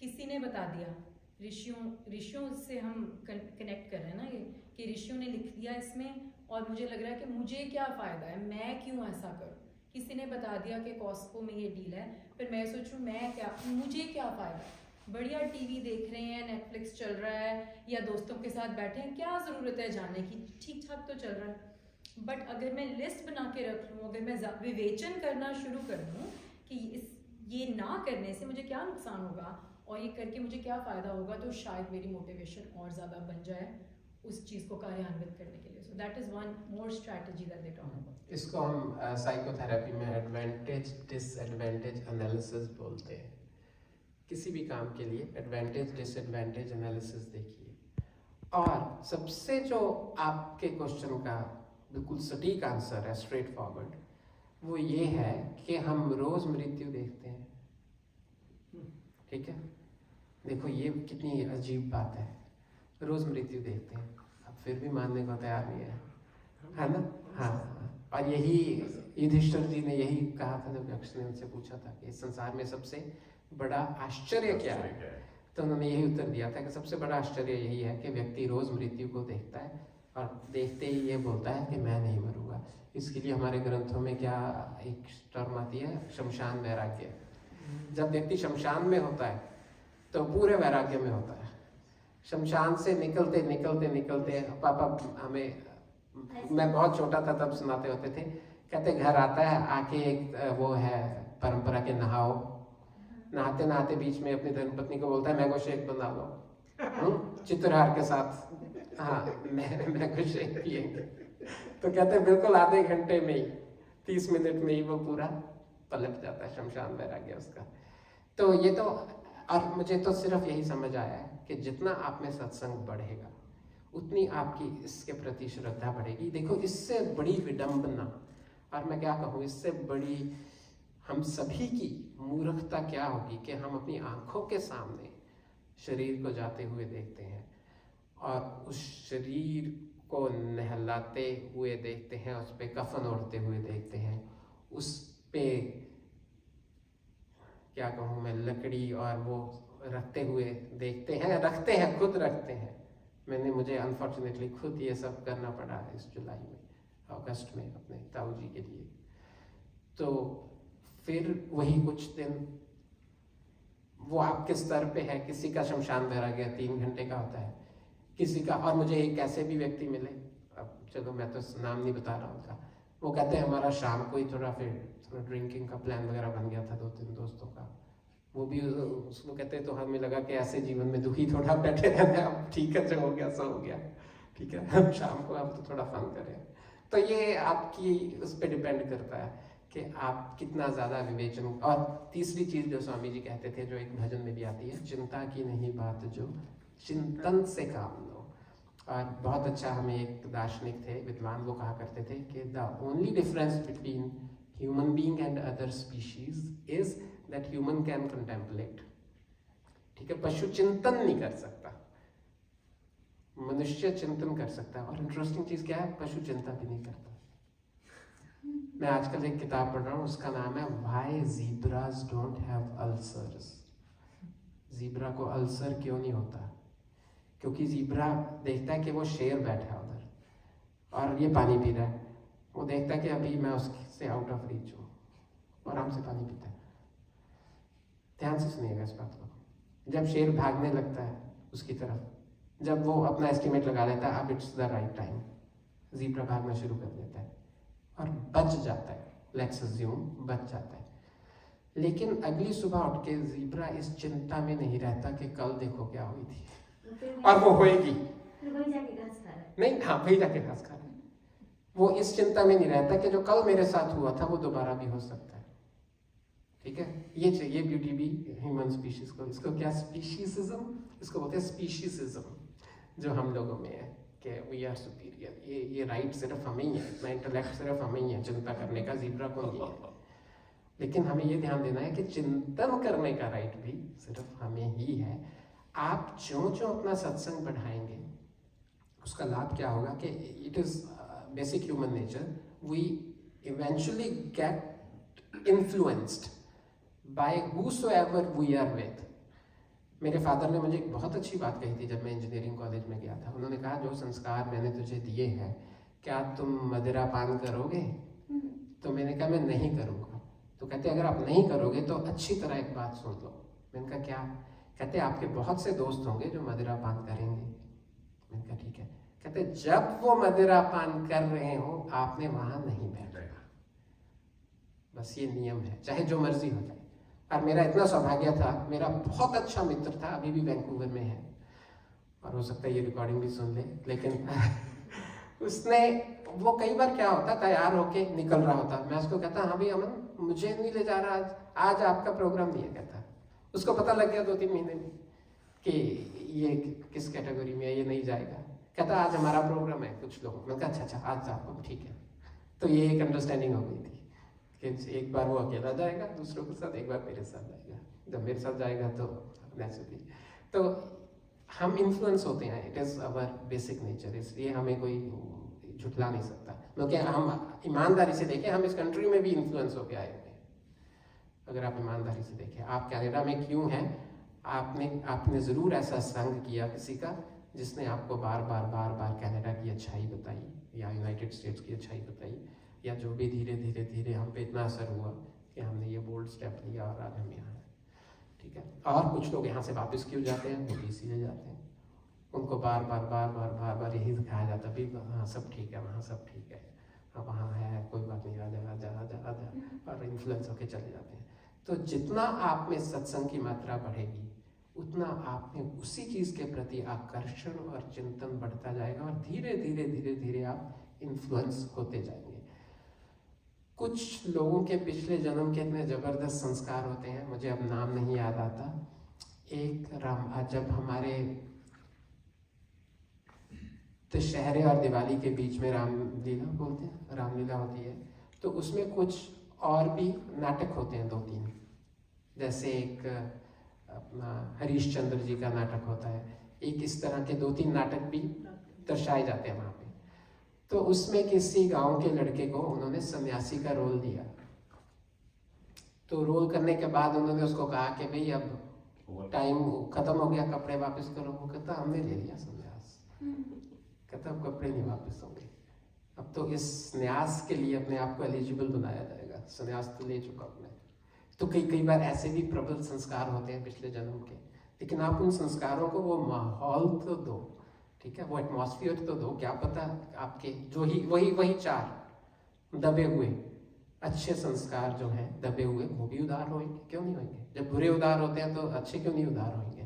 किसी ने बता दिया, ऋषियों से हम कनेक्ट कर रहे हैं ना, ये कि ऋषियों ने लिख दिया इसमें और मुझे लग रहा है कि मुझे क्या फ़ायदा है, मैं क्यों ऐसा करूं। किसी ने बता दिया कि कॉस्को में ये डील है, फिर मैं सोचूं मैं क्या, मुझे क्या फ़ायदा, बढ़िया टीवी देख रहे हैं, नेटफ्लिक्स चल रहा है या दोस्तों के साथ बैठे हैं, क्या ज़रूरत है जाने की, ठीक ठाक तो चल रहा है। बट अगर मैं लिस्ट बना के रख लूँ, अगर मैं विवेचन करना शुरू कर दूँ कि ये ना करने से मुझे क्या नुकसान होगा और ये करके मुझे क्या फ़ायदा होगा, तो शायद मेरी मोटिवेशन और ज़्यादा बन जाए उस चीज़ को कार्यान्वित करने के लिए. So that is one more strategy that they talk about. इसको हम साइकोथेरेपी में एडवांटेज डिसएडवांटेज एनालिसिस बोलते हैं. किसी भी काम के लिए एडवांटेज डिसएडवांटेज एनालिसिस देखिए. और सबसे जो आपके क्वेश्चन का बिल्कुल सटीक आंसर है, स्ट्रेट फॉरवर्ड, वो ये है कि हम रोज मृत्यु देखते हैं. ठीक है, देखो ये कितनी अजीब बात है, रोज मृत्यु देखते हैं, अब फिर भी मानने को तैयार नहीं है ना. हाँ, और यही युधिष्ठिर जी ने यही कहा था जब यक्ष ने उनसे पूछा था कि इस संसार में सबसे बड़ा आश्चर्य क्या है, तो उन्होंने यही उत्तर दिया था कि सबसे बड़ा आश्चर्य यही है कि व्यक्ति रोज मृत्यु को देखता है और देखते ही ये बोलता है कि मैं नहीं मरूंगा. इसके लिए हमारे ग्रंथों में क्या एक टर्म आती है, शमशान वैराग्य. जब व्यक्ति शमशान में होता है तो पूरे वैराग्य में होता है. शमशान से निकलते निकलते निकलते पापा हमें, मैं बहुत छोटा था तब सुनाते होते थे, कहते घर आता है, आके एक वो है परंपरा के नहाओ, नहाते नहाते बीच में अपनी धर्मपत्नी को बोलता है मैंगो शेक बना लो चित्रहार के साथ. हाँ, मैंगो शेक पिएंगे. तो कहते हैं बिल्कुल आधे घंटे में ही, 30 मिनट में ही वो पूरा पलट जाता है, शमशान वैराग्य उसका. तो ये तो, और मुझे तो सिर्फ यही समझ आया है कि जितना आप में सत्संग बढ़ेगा उतनी आपकी इसके प्रति श्रद्धा बढ़ेगी. देखो इससे बड़ी विडंबना, और मैं क्या कहूँ, इससे बड़ी हम सभी की मूर्खता क्या होगी कि हम अपनी आंखों के सामने शरीर को जाते हुए देखते हैं और उस शरीर को नहलाते हुए देखते हैं, उस पे कफन ओढ़ते हुए देखते हैं, उस पे क्या कहूँ मैं, लकड़ी और वो रखते हुए देखते हैं, रखते हैं, खुद रखते हैं. मुझे अनफॉर्चुनेटली खुद ये सब करना पड़ा इस जुलाई में, अगस्त में अपने ताऊ जी के लिए. तो फिर वही कुछ दिन वो आपके स्तर पे है. किसी का शमशान वैराग्य 3 घंटे का होता है, किसी का, और मुझे एक ऐसे भी व्यक्ति मिले, अब चलो मैं तो नाम नहीं बता रहा उनका, वो कहते हैं हमारा शाम को ही थोड़ा ड्रिंकिंग का प्लान वगैरह बन गया था 2-3 दोस्तों का. वो भी उसको कहते हैं, तो हमें लगा कि ऐसे जीवन में दुखी थोड़ा बैठे रहते हैं, अब ठीक है जो हो गया सो हो गया, ठीक है, हम शाम को आप तो थोड़ा फन करें. तो ये आपकी उस पर डिपेंड करता है कि आप कितना ज़्यादा विवेचन. और तीसरी चीज़ जो स्वामी जी कहते थे, जो एक भजन में भी आती है, चिंता की नहीं बात जो चिंतन से काम लो. और बहुत अच्छा, हमें एक दार्शनिक थे, विद्वान, वो कहा करते थे कि the only difference between human being and other species is that human can contemplate. ठीक है, पशु चिंतन नहीं कर सकता, मनुष्य चिंतन कर सकता है. और इंटरेस्टिंग चीज़ क्या है, पशु चिंता भी नहीं करता. मैं आजकल एक किताब पढ़ रहा हूँ, उसका नाम है why zebras don't have ulcers. Zebra को अल्सर क्यों नहीं होता? क्योंकि ज़ीब्रा देखता है कि वो शेर बैठा है उधर और ये पानी पी रहा है, वो देखता है कि अभी मैं उससे आउट ऑफ रीच हूँ, आराम से पानी पीता है. ध्यान से सुनिएगा इस बात को. जब शेर भागने लगता है उसकी तरफ, जब वो अपना एस्टिमेट लगा लेता है अब it's the right time, zebra भागना शुरू कर देता है और बच जाता है. लेट्स अज्यूम बच जाता है. लेकिन अगली सुबह उठ के ज़ीब्रा इस चिंता में नहीं रहता कि कल देखो क्या हुई थी, और वो होएगी नहीं. हाँ, वही जाके घास खा रहा है. वो इस चिंता में नहीं रहता कि जो कल मेरे साथ हुआ था वो दोबारा भी हो सकता है. ठीक है, ये चाहिए ब्यूटी भी ह्यूमन स्पीशीज को. इसको क्या स्पीशीसिज्म, इसको बोलते हैं स्पीशीसिज्म, जो हम लोगों में है कि वी आर सुपीरियर. ये राइट सिर्फ हमें ही है, इतना इंटेलेक्ट सिर्फ हमें ही है चिंता करने का, ज़ीब्रा को नहीं है. लेकिन हमें ये ध्यान देना है कि चिंतन करने का राइट भी सिर्फ हमें ही है. आप जो जो अपना सत्संग बढ़ाएंगे उसका लाभ क्या होगा कि it is basic human nature, we eventually get influenced by whosoever we are with. मेरे फादर ने मुझे एक बहुत अच्छी बात कही थी जब मैं इंजीनियरिंग कॉलेज में गया था. उन्होंने कहा, जो संस्कार मैंने तुझे दिए हैं, क्या तुम मदिरा पान करोगे? तो मैंने कहा मैं नहीं करूँगा. तो कहते अगर आप नहीं करोगे तो अच्छी तरह एक बात सुन लो. मैंने कहा क्या? कहते आपके बहुत से दोस्त होंगे जो मदिरा पान करेंगे. मैंने कहा ठीक है. कहते कहते जब वो मदिरा पान कर रहे हो आपने वहां नहीं बैठना, बस ये नियम है, चाहे जो मर्जी हो जाए। और मेरा इतना सौभाग्य था, मेरा बहुत अच्छा मित्र था, अभी भी वैंकूवर में है और हो सकता है ये रिकॉर्डिंग भी सुन ले, लेकिन उसने वो कई बार क्या होता तैयार होके निकल रहा होता, मैं उसको कहता हाँ भाई अमन मुझे नहीं ले जा रहा आज आपका प्रोग्राम नहीं है। कहता उसको पता लग गया 2-3 महीने में कि ये किस कैटेगरी में है, ये नहीं जाएगा। कहता आज हमारा प्रोग्राम है कुछ लोगों, मैंने कहा अच्छा आज जाओ ठीक है। तो ये एक अंडरस्टैंडिंग हो गई थी कि एक बार वो अकेला जाएगा दूसरों के साथ, एक बार मेरे साथ जाएगा। जब मेरे साथ जाएगा तो नेचुरली तो हम इन्फ्लुएंस होते हैं, it is our basic nature, इसलिए हमें कोई झुठला नहीं सकता। क्योंकि हम ईमानदारी से देखें, हम इस कंट्री में भी इन्फ्लुएंस होके आए हुए हैं। अगर आप ईमानदारी से देखें, आप कनाडा में क्यों हैं, आपने ज़रूर ऐसा संग किया किसी का जिसने आपको बार बार कनाडा की अच्छाई बताई या यूनाइटेड स्टेट्स की अच्छाई बताई, या जो भी धीरे धीरे हम पे इतना असर हुआ कि हमने ये बोल्ड स्टेप लिया और आज हम यहाँ हैं। ठीक है, और कुछ लोग यहाँ से वापस क्यों जाते हैं, वो इसीलिए जाते हैं, उनको बार यही दिखाया जाता भी हाँ सब ठीक है, वहाँ सब ठीक है, अब वहाँ है कोई बात नहीं, आजा और इन्फ्लुएंस होके चले जाते हैं। तो जितना आप में सत्संग की मात्रा बढ़ेगी उतना आप में उसी चीज़ के प्रति आकर्षण और चिंतन बढ़ता जाएगा और धीरे धीरे आप इन्फ्लुएंस होते जाएंगे। कुछ लोगों के पिछले जन्म के इतने जबरदस्त संस्कार होते हैं, मुझे अब नाम नहीं याद आता। एक जब हमारे दशहरे और दिवाली के बीच में रामलीला बोलते हैं, रामलीला होती है, तो उसमें कुछ और भी नाटक होते हैं 2-3, जैसे एक अपना हरीशचंद्र जी का नाटक होता है, एक इस तरह के 2-3 नाटक भी दर्शाए जाते हैं वहाँ पे। तो उसमें किसी गांव के लड़के को उन्होंने सन्यासी का रोल दिया, तो रोल करने के बाद उन्होंने उसको कहा कि भाई अब टाइम खत्म हो गया, कपड़े वापस करो। वो कहता हमने ले लिया संन्यास, कहता अब कपड़े नहीं वापस होंगे, अब तो इस न्यास के लिए अपने आप को एलिजिबल बनाया जाएगा, संन्यास तो ले चुका अपने। तो कई बार ऐसे भी प्रबल संस्कार होते हैं पिछले जन्म के, लेकिन आप उन संस्कारों को वो माहौल तो दो, ठीक है, वो एटमॉस्फेयर तो दो, क्या पता आपके जो ही वही 4 दबे हुए अच्छे संस्कार जो हैं दबे हुए वो भी उदार होंगे, क्यों नहीं होंगे? जब बुरे उदार होते हैं तो अच्छे क्यों नहीं उदार होंगे?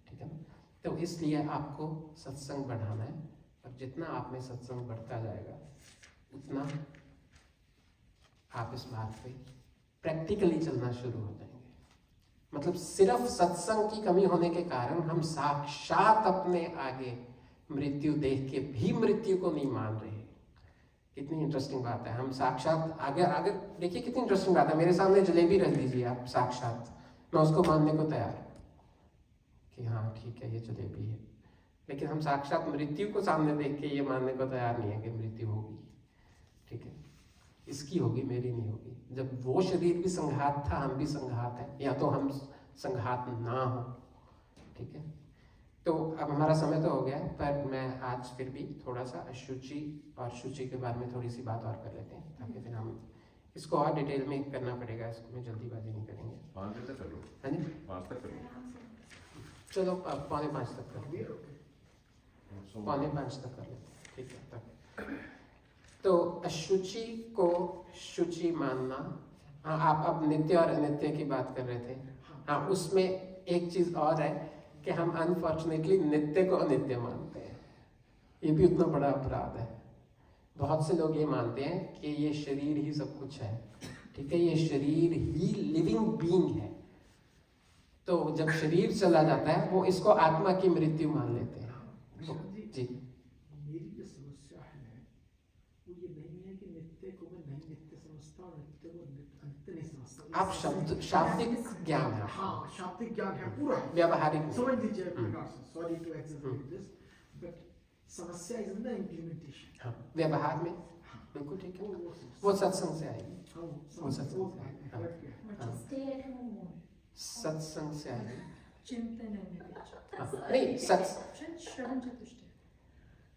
ठीक है ना। तो इसलिए आपको सत्संग बढ़ाना है, और जितना आप में सत्संग बढ़ता जाएगा उतना आप इस बात पे प्रैक्टिकली चलना शुरू हो जाएंगे। मतलब सिर्फ सत्संग की कमी होने के कारण हम साक्षात अपने आगे मृत्यु देख के भी मृत्यु को नहीं मान रहे। कितनी इंटरेस्टिंग बात है, हम साक्षात आगे देखिए कितनी इंटरेस्टिंग बात है। मेरे सामने जलेबी रख दीजिए आप साक्षात, मैं उसको मानने को तैयार कि हाँ ठीक है ये जलेबी है, लेकिन हम साक्षात मृत्यु को सामने देख के ये मानने को तैयार नहीं है कि मृत्यु होगी। ठीक है, इसकी होगी मेरी नहीं होगी। जब वो शरीर भी संघात था, हम भी संघात हैं, या तो हम संघात ना हो। ठीक है, तो अब हमारा समय तो हो गया है, पर मैं आज फिर भी थोड़ा सा अशुचि और शुचि के बारे में थोड़ी सी बात और कर लेते हैं, ताकि फिर हम इसको और डिटेल में करना पड़ेगा, इसको मैं जल्दीबाजी नहीं करेंगे। 5 तक कर लो। हाँ जी 5 तक कर लो। चलो 4:45 तक कर लेते, 4:45 तक कर लेते, ठीक है तक। तो अशुचि को शुचि मानना, हाँ आप अब नित्य और अनित्य की बात कर रहे थे। हाँ, उसमें एक चीज़ और है कि हम अनफॉर्चुनेटली नित्य को अनित्य मानते हैं, ये भी उतना बड़ा अपराध है। बहुत से लोग ये मानते हैं कि ये शरीर ही सब कुछ है, ठीक है, ये शरीर ही लिविंग बीइंग है, तो जब शरीर चला जाता है वो इसको आत्मा की मृत्यु मान लेते हैं। तो, जी मेरी जो समस्या है वो ये नहीं है कि नित्य को मैं नहीं नित्य समझता और नित्य को अनित्य नहीं समझता। आप शाब्दिक ज्ञान है, हाँ शाब्दिक ज्ञान है पूरा, व्यावहारिक समझ लीजिए। Sorry to exaggerate this, but समस्या इज इन द इम्प्लीमेंटेशन। हाँ, व्यवहार में बिल्कुल ठीक है, वो सत्संग से आएगी, वो सत्संग से आएगी। हाँ, स्टे एट होम, सत्संग से आएगी। चिंतन है नहीं सत्स श्रवण चतुष्टय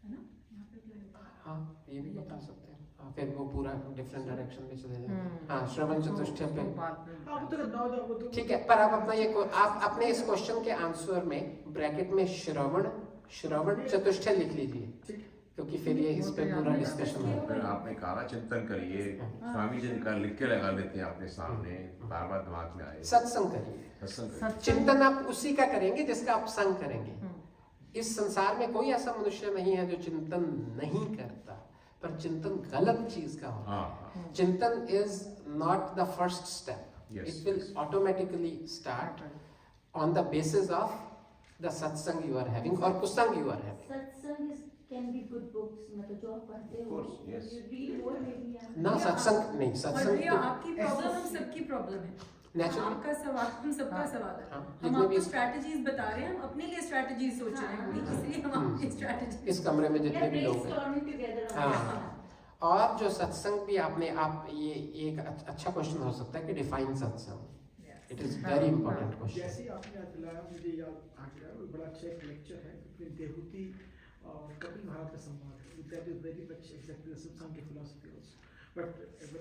है ना, यहाँ पे apply होता है। हाँ ये भी बता सकते हैं। हाँ, फिर वो पूरा डिफरेंट डायरेक्शन में चले जाएंगे। हाँ, श्रवण चतुष्टय पे ठीक है, पर आप अपना ये आप अपने इस क्वेश्चन के आंसर में ब्रैकेट में श्रवण चतुष्टय लिख लीजिए। क्योंकि फिर ये इस पे पूरा डिस्कशन है। फिर आपने कहा चिंतन करिए, स्वामी जी का लिख के लगा लेते हैं आपके सामने, बार बार दिमाग में आए। सत्संग करिए, सत्संग करिए। चिंतन आप उसी का करेंगे जिसका आप संग करेंगे। इस संसार में कोई ऐसा मनुष्य नहीं है जो चिंतन नहीं करता, पर चिंतन गलत चीज का होता है। चिंतन is not the first step, it will automatically start on the basis of the सत्संग यू आर हैविंग और कुसंग यू आर हैविंग। सत्संग कैन बी गुड बुक्स, मतलब जो आप पढ़ते हो, yes. you read more maybe, yeah. ना सत्संग नहीं, और सत्संग भैया तो आपकी प्रॉब्लम हम सबकी प्रॉब्लम है, नेचुरली आपका सवाल हम सबका सवाल है। हम जितने आपको भी स्ट्रैटेजीज बता रहे हैं, हम अपने लिए स्ट्रैटेजीज सोच रहे हैं, इसलिए हम आपकी स्ट्रैटेजी इस कमरे में We जितने are भी लोग हैं। brainstorming together on हाँ। that. और जो सत्संग भी आपने आप ये एक अच्छा क्वेश्चन हो सकता है कि डिफाइन सत्संग, it is very important question. जैसे आपने याद दिलाया, मुझे याद आ गया, वो बड़ा अच्छा एक लेक्चर है बिटवीन देवहूति और कपिल महाराज का संवाद है। That is very much exactly the सत्संग की philosophy also, but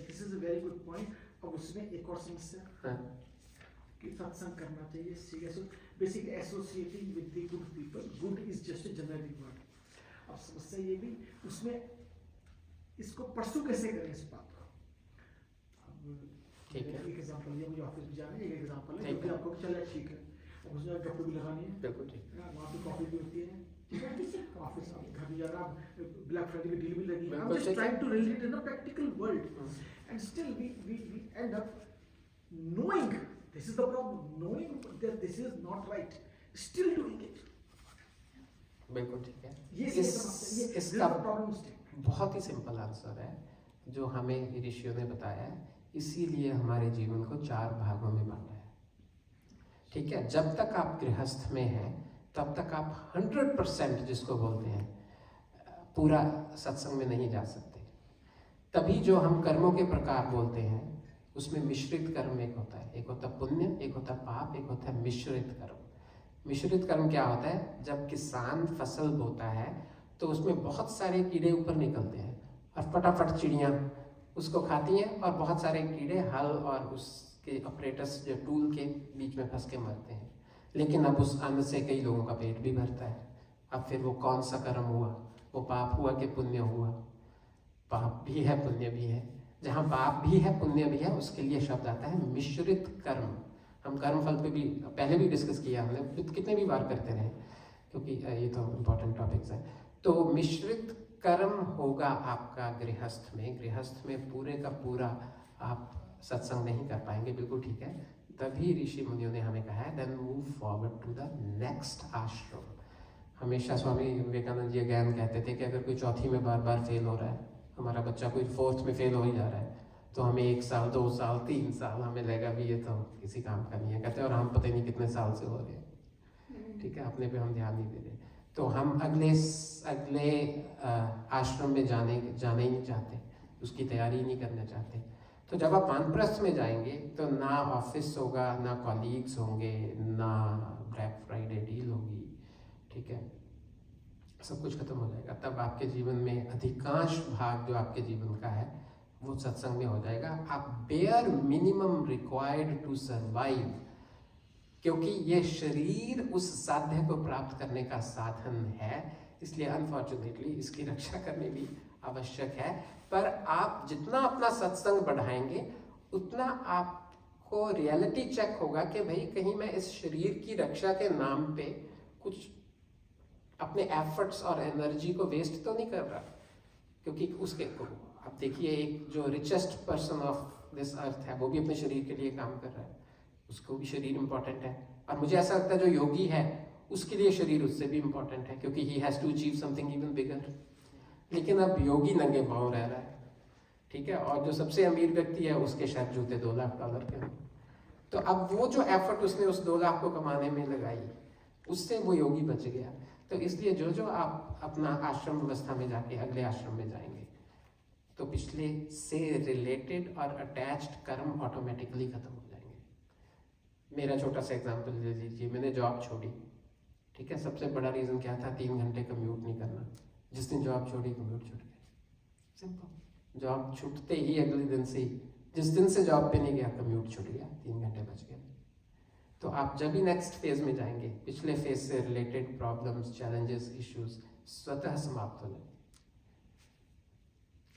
this is a very good point. अब उसमें एक और समस्या कि सत्संग करना चाहिए, serious basically associating with the good people. Good is just a generic word. अब समस्या ये भी उसमें, इसको परसू कैसे करें इस बात को। ठीक है। एक एग्जांपल, ये मुझे ऑफिस भी जाना है, एक एग्जांपल है ठीक क्योंकि है। आपको चले ठीक है, अब उसमें गप्पे भी लगानी है, बिल्कुल ठीक है। वहाँ पे कॉफी भी होती है, ठीक है, ऑफिस घर भी जाना, ब्लैक फ्राइडे की डील भी लगी है। I'm just trying to relate it in a practical world, and still we end up knowing this is the problem, knowing that this is not right, still doing it. बिल्कुल ठीक है। इसका problem बहुत ही simple answer है जो हमें ऋषियों ने बताया है, इसीलिए हमारे जीवन को 4 भागों में बांटा है। ठीक है, जब तक आप गृहस्थ में हैं तब तक आप 100% जिसको बोलते हैं पूरा सत्संग में नहीं जा सकते। तभी जो हम कर्मों के प्रकार बोलते हैं उसमें मिश्रित कर्म एक होता है, एक होता पुण्य, एक होता पाप, एक होता है मिश्रित कर्म। मिश्रित कर्म क्या होता है? जब किसान फसल बोता है तो उसमें बहुत सारे कीड़े ऊपर निकलते हैं और फटाफट चिड़ियाँ उसको खाती हैं और बहुत सारे कीड़े हल और उसके ऑपरेटर्स जो टूल के बीच में फंस के मरते हैं। लेकिन अब उस अन्न से कई लोगों का पेट भी भरता है। अब फिर वो कौन सा कर्म हुआ? वो पाप हुआ कि पुण्य हुआ? पाप भी है पुण्य भी है। जहाँ पाप भी है पुण्य भी है उसके लिए शब्द आता है मिश्रित कर्म। हम कर्म फल पे भी पहले भी डिस्कस किया हमने, कितने भी बार करते रहे क्योंकि ये तो इम्पोर्टेंट टॉपिक्स हैं। तो मिश्रित कर्म होगा आपका गृहस्थ में। गृहस्थ में पूरे का पूरा आप सत्संग नहीं कर पाएंगे, बिल्कुल ठीक है। तभी ऋषि मुनियों ने हमें कहा है then move forward to the next ashram. हमेशा स्वामी विवेकानंद जी ज्ञान कहते थे कि अगर कोई चौथी में बार बार फेल हो रहा है, हमारा बच्चा कोई 4th में फेल हो ही जा रहा है, तो हमें 1 साल 2 साल 3 साल हमें लगेगा भी ये तो किसी काम का नहीं है, कहते हैं, और हम पता नहीं कितने साल से हो रहे हैं। ठीक है, अपने पे हम ध्यान नहीं दे रहे, तो हम अगले आश्रम में जाने ही नहीं चाहते, उसकी तैयारी ही नहीं करना चाहते। तो जब आप वानप्रस्थ में जाएंगे तो ना ऑफिस होगा, ना कॉलीग्स होंगे, ना ब्लैक फ्राइडे डील होगी, ठीक है, सब कुछ खत्म हो जाएगा। तब आपके जीवन में अधिकांश भाग जो आपके जीवन का है वो सत्संग में हो जाएगा। आप bare minimum required to survive, क्योंकि ये शरीर उस साध्य को प्राप्त करने का साधन है, इसलिए अनफॉर्चुनेटली इसकी रक्षा करनी भी आवश्यक है। पर आप जितना अपना सत्संग बढ़ाएंगे उतना आपको रियलिटी चेक होगा कि भाई कहीं मैं इस शरीर की रक्षा के नाम पे कुछ अपने एफर्ट्स और एनर्जी को वेस्ट तो नहीं कर रहा। क्योंकि उसके आप देखिए, एक जो richest person of this earth है वो भी अपने शरीर के लिए काम कर रहा है, उसको भी शरीर इंपॉर्टेंट है। और मुझे ऐसा लगता है जो योगी है उसके लिए शरीर उससे भी इंपॉर्टेंट है, क्योंकि he has to achieve something even bigger. लेकिन अब योगी नंगे पाँव रह रहा है, ठीक है, और जो सबसे अमीर व्यक्ति है उसके शायद जूते $2 लाख के हैं। तो अब वो जो एफर्ट उसने उस 2 लाख को कमाने में लगाई, उससे वो योगी बच गया। तो इसलिए जो आप अपना आश्रम व्यवस्था में जाके अगले आश्रम में जाएंगे तो पिछले से रिलेटेड और अटैच्ड कर्म ऑटोमेटिकली खत्म हो जाएंगे। मेरा छोटा सा एग्जांपल ले लीजिए, मैंने जॉब छोड़ी, ठीक है, सबसे बड़ा रीज़न क्या था? 3 घंटे कम्यूट नहीं करना। जिस दिन जॉब छोड़ी कम्यूट छूट गया, सिंपल। जॉब छूटते ही अगले दिन से ही, जिस दिन से जॉब पे नहीं गया कम्यूट छूट गया, 3 घंटे बच गए। तो आप जब भी नेक्स्ट फेज में जाएंगे पिछले फेज से रिलेटेड प्रॉब्लम्स, चैलेंजेस, इश्यूज स्वतः समाप्त हो जाए।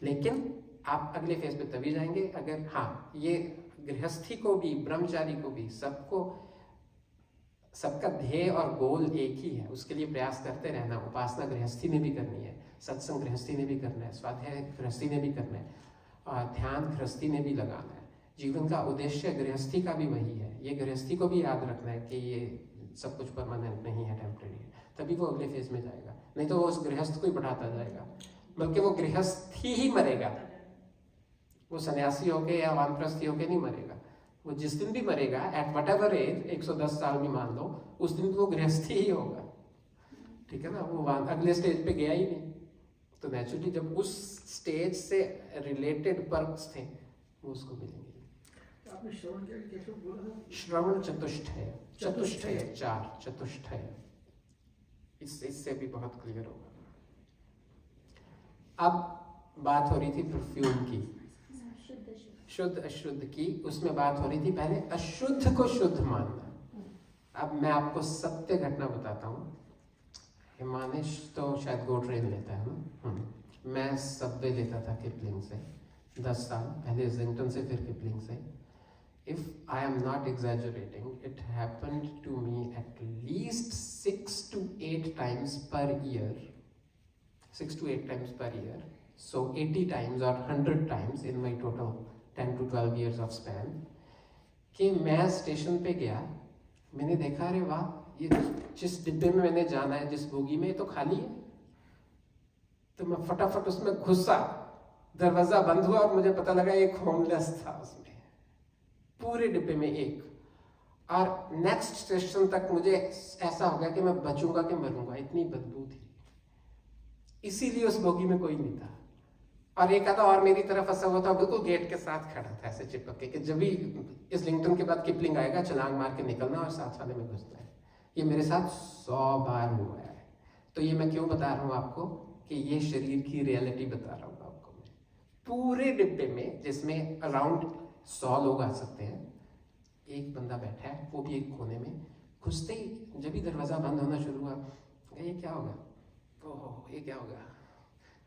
लेकिन आप अगले फेज पे तभी जाएंगे अगर, हाँ, ये गृहस्थी को भी, ब्रह्मचारी को भी, सबको, सबका ध्येय और गोल एक ही है, उसके लिए प्रयास करते रहना। उपासना गृहस्थी ने भी करनी है, सत्संग गृहस्थी ने भी करना है, स्वाध्याय गृहस्थी ने भी करना है, और ध्यान गृहस्थी ने भी लगाना है। जीवन का उद्देश्य गृहस्थी का भी वही है। ये गृहस्थी को भी याद रखना है कि ये सब कुछ परमानेंट नहीं है, टेम्परेरी है, तभी वो अगले फेज में जाएगा। नहीं तो वो उस गृहस्थ को ही बढ़ाता जाएगा, बल्कि वो गृहस्थ ही मरेगा। वो सन्यासी होके या वानप्रस्थी होके नहीं मरेगा। वो जिस दिन भी मरेगा, एट वट एवर एज, 110 साल भी मान लो, उस दिन वो गृहस्थी ही होगा। ठीक है ना, वो अगले स्टेज पे गया ही नहीं। तो नेचुरली जब उस स्टेज से रिलेटेड पर्क्स थे वो उसको मिलेंगे। आपने श्रवण क्या कैसे बोला था? श्रवण चतुष्टय, चतुष्टय 4, चतुष्टय, इससे भी बहुत क्लियर होगा। अब बात हो रही थी परफ्यूम की, शुद्ध अशुद्ध की। उसमें बात हो रही थी पहले अशुद्ध को शुद्ध मानना। अब मैं आपको सत्य घटना बताता हूँ। हिमानिश तो शायद गो ट्रेन लेता है ना, मैं सबवे लेता था किपलिंग से 10 साल पहले, इज़िंगटन से, फिर किपलिंग से। If I am not exaggerating, it happened to me at least 6 to 8 times per year. 6 to 8 times per year. So 80 times or 100 times in my total 10 to 12 years of span. कि मैं station पे गया, मैंने देखा, अरे वाह, ये जिस डिब्बे में मैंने जाना है, जिस बोगी में, तो खाली है। तो मैं फटाफट उसमें घुसा, दरवाजा बंद हुआ और मुझे पता लगा एक होमलेस था उसमें, पूरे डिब्बे में एक। और नेक्स्ट स्टेशन तक मुझे ऐसा हो गया कि मैं बचूंगा कि मरूंगा, इतनी बदबू थी। इसीलिए उस बोगी में कोई नहीं था। और एक आधा और मेरी तरफ फंसा हुआ था, बिल्कुल गेट के साथ खड़ा था ऐसे चिपक के, कि जब भी इज़िंगटन के बाद किपलिंग आएगा छलांग मार के निकलना और साथ वाले में घुसना है। ये मेरे साथ 100 बार हुआ है। तो ये मैं क्यों बता रहा हूँ आपको, कि ये शरीर की रियलिटी बता रहा हूँ आपको मैं। पूरे डिब्बे में, जिसमें अराउंड 100 लोग आ सकते हैं, एक बंदा बैठा है, वो भी एक कोने में। घुसते ही जब भी दरवाजा बंद होना शुरू हुआ, ये क्या होगा, ओह ये क्या होगा।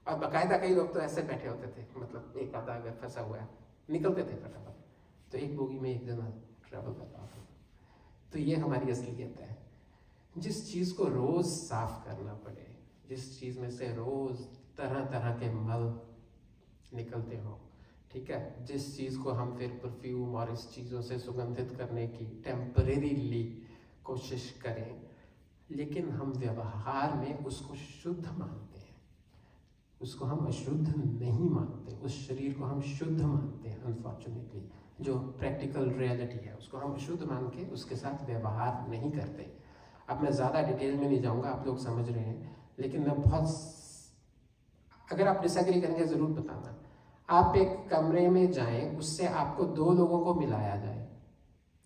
और बाकायदा कई लोग तो ऐसे बैठे होते थे, मतलब एक आधा अगर फंसा हुआ है, निकलते थे फटाफट। तो एक बोगी में एक जना ट्रैवल कर रहा था। तो ये हमारी असलियत है। जिस चीज़ को रोज़ साफ करना पड़े, जिस चीज़ में से रोज़ तरह तरह के मल निकलते हो, ठीक है, जिस चीज़ को हम फिर परफ्यूम और इस चीज़ों से सुगंधित करने की टेम्परेरीली कोशिश करें, लेकिन हम व्यवहार में उसको शुद्ध मानते हैं, उसको हम अशुद्ध नहीं मानते। उस शरीर को हम शुद्ध मानते हैं। अनफॉर्चुनेटली जो प्रैक्टिकल रियलिटी है, उसको हम अशुद्ध मान के उसके साथ व्यवहार नहीं करते। अब मैं ज़्यादा डिटेल में नहीं जाऊँगा, आप लोग समझ रहे हैं, लेकिन मैं बहुत, अगर आप डिसएग्री करेंगे ज़रूर बताना। आप एक कमरे में जाएं, उससे आपको 2 लोगों को मिलाया जाए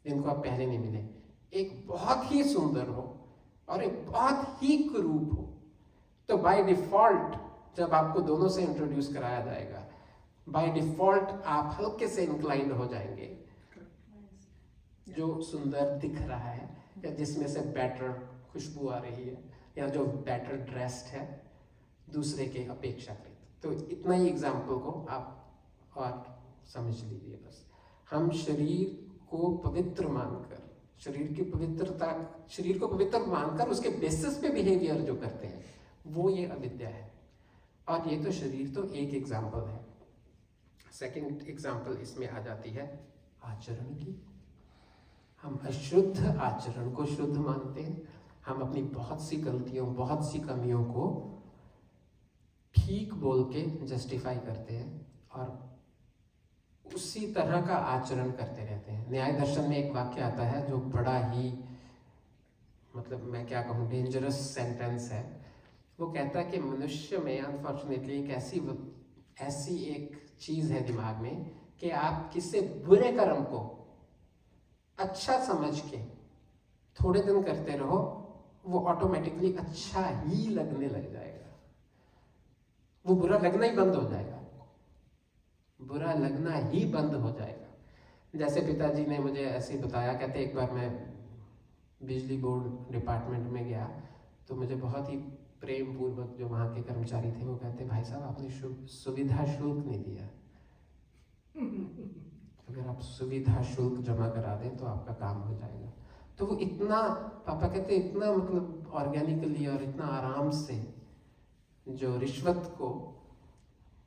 जिनको आप पहले नहीं मिले, एक बहुत ही सुंदर हो और एक बहुत ही कुरूप हो, तो बाय डिफ़ॉल्ट जब आपको दोनों से इंट्रोड्यूस कराया जाएगा, बाय डिफ़ॉल्ट आप हल्के से इंक्लाइंड हो जाएंगे जो सुंदर दिख रहा है, या जिसमें से बेटर खुशबू आ रही है, या जो बेटर ड्रेस्ड है दूसरे के अपेक्षाकृत। तो इतना ही एग्जाम्पल को आप और समझ लीजिए। बस हम शरीर को पवित्र मानकर, शरीर की पवित्रता, शरीर को पवित्र मानकर उसके बेसिस पे बिहेवियर जो करते हैं, वो ये अविद्या है। और ये तो शरीर तो एक एग्जाम्पल है। सेकंड एग्जाम्पल इसमें आ जाती है आचरण की। हम अशुद्ध आचरण को शुद्ध मानते हैं। हम अपनी बहुत सी गलतियों, बहुत सी कमियों को ठीक बोल के जस्टिफाई करते हैं और उसी तरह का आचरण करते रहते हैं। न्याय दर्शन में एक वाक्य आता है जो बड़ा ही, मतलब मैं क्या कहूँ, डेंजरस सेंटेंस है। वो कहता है कि मनुष्य में अनफॉर्चुनेटली एक ऐसी एक चीज़ है दिमाग में कि आप किसी बुरे कर्म को अच्छा समझ के थोड़े दिन करते रहो, वो ऑटोमेटिकली अच्छा ही लगने लग जाएगा। वो बुरा लगना ही बंद हो जाएगा, बुरा लगना ही बंद हो जाएगा। जैसे पिताजी ने मुझे ऐसे बताया, कहते एक बार मैं बिजली बोर्ड डिपार्टमेंट में गया तो मुझे बहुत ही प्रेम पूर्वक जो वहाँ के कर्मचारी थे वो कहते, भाई साहब आपने सुविधा शुल्क नहीं दिया, अगर आप सुविधा शुल्क जमा करा दें तो आपका काम हो जाएगा। तो वो इतना, पापा कहते इतना मतलब ऑर्गेनिकली और इतना आराम से जो रिश्वत को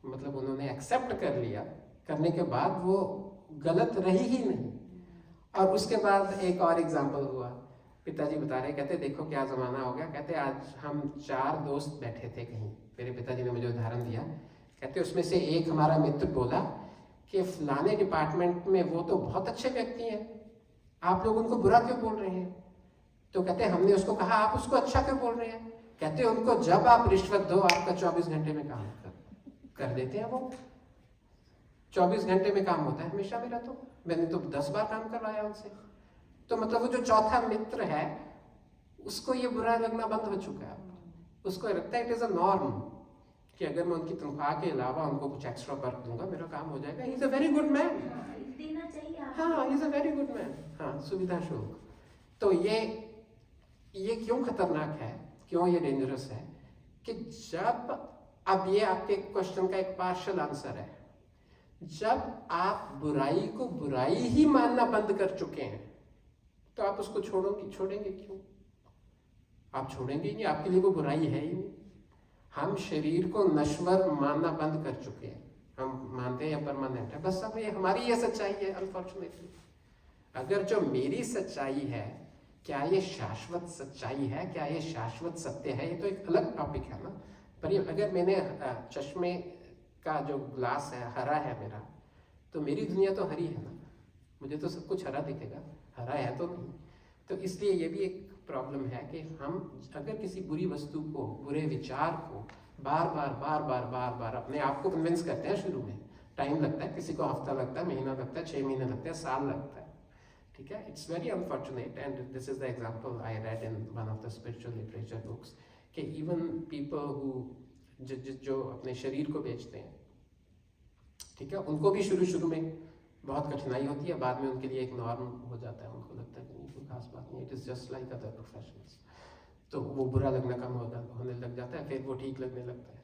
मतलब उन्होंने एक्सेप्ट कर लिया, करने के बाद वो गलत रही ही नहीं। और उसके बाद एक और एग्जाम्पल हुआ, पिताजी बता रहे, कहते देखो क्या ज़माना हो गया। कहते आज हम 4 दोस्त बैठे थे कहीं, मेरे पिताजी ने मुझे उदाहरण दिया, कहते उसमें से एक हमारा मित्र बोला कि फलाने डिपार्टमेंट में वो तो बहुत अच्छे व्यक्ति हैं, आप लोग उनको बुरा क्यों बोल रहे हैं? तो कहते हमने उसको कहा आप उसको अच्छा क्यों बोल रहे हैं? कहते उनको जब आप रिश्वत दो आपका 24 घंटे में काम कर देते हैं, वो 24 घंटे में काम होता है हमेशा मेरा। तो मैंने तो 10 बार काम करवाया उनसे। तो मतलब वो जो चौथा मित्र है उसको ये बुरा लगना बंद हो चुका है, उसको लगता है इट इज अ नॉर्म कि अगर मैं उनकी तनख्वाह के अलावा उनको कुछ एक्स्ट्रा वर्क दूंगा मेरा काम हो जाएगा। He is a very good man, देना चाहिए आपको। हाँ, he is a very good man. हाँ, सुविधा शुल्क। तो ये क्यों खतरनाक है, क्यों ये डेंजरस है कि जब, अब ये आपके क्वेश्चन का एक पार्शियल आंसर है, जब आप बुराई को बुराई ही मानना बंद कर चुके हैं तो आप उसको छोड़ेंगे क्यों? आप छोड़ेंगे ही नहीं, आपके लिए वो बुराई है ही नहीं। हम शरीर को नश्वर मानना बंद कर चुके हैं, हम मानते हैं परमानेंट है, बस अब ये हमारी ये सच्चाई है अनफॉर्चुनेटली। अगर जो मेरी सच्चाई है, क्या ये शाश्वत सच्चाई है, क्या ये शाश्वत सत्य है, ये तो एक अलग टॉपिक है ना। पर ये अगर मैंने चश्मे का जो ग्लास है हरा है मेरा, तो मेरी दुनिया तो हरी है ना, मुझे तो सब कुछ हरा दिखेगा, हरा है तो नहीं। तो इसलिए ये भी एक प्रॉब्लम है कि हम अगर किसी बुरी वस्तु को, बुरे विचार को बार बार अपने आप को कन्विंस करते हैं, शुरू में टाइम लगता है, किसी को हफ्ता लगता है, महीना लगता है, 6 महीने लगते हैं, साल लगता है, ठीक है। It's very unfortunate and this is the example I read in one of the spiritual literature books कि इवन पीपल हु जो अपने शरीर को बेचते हैं, ठीक है, उनको भी शुरू में बहुत कठिनाई होती है, बाद में उनके लिए एक नॉर्म हो जाता है, उनको लगता है कि नहीं कोई खास बात नहीं, it is just like other professionals. तो वो बुरा लगना कम होने लग जाता है, फिर वो ठीक लगने लगता है।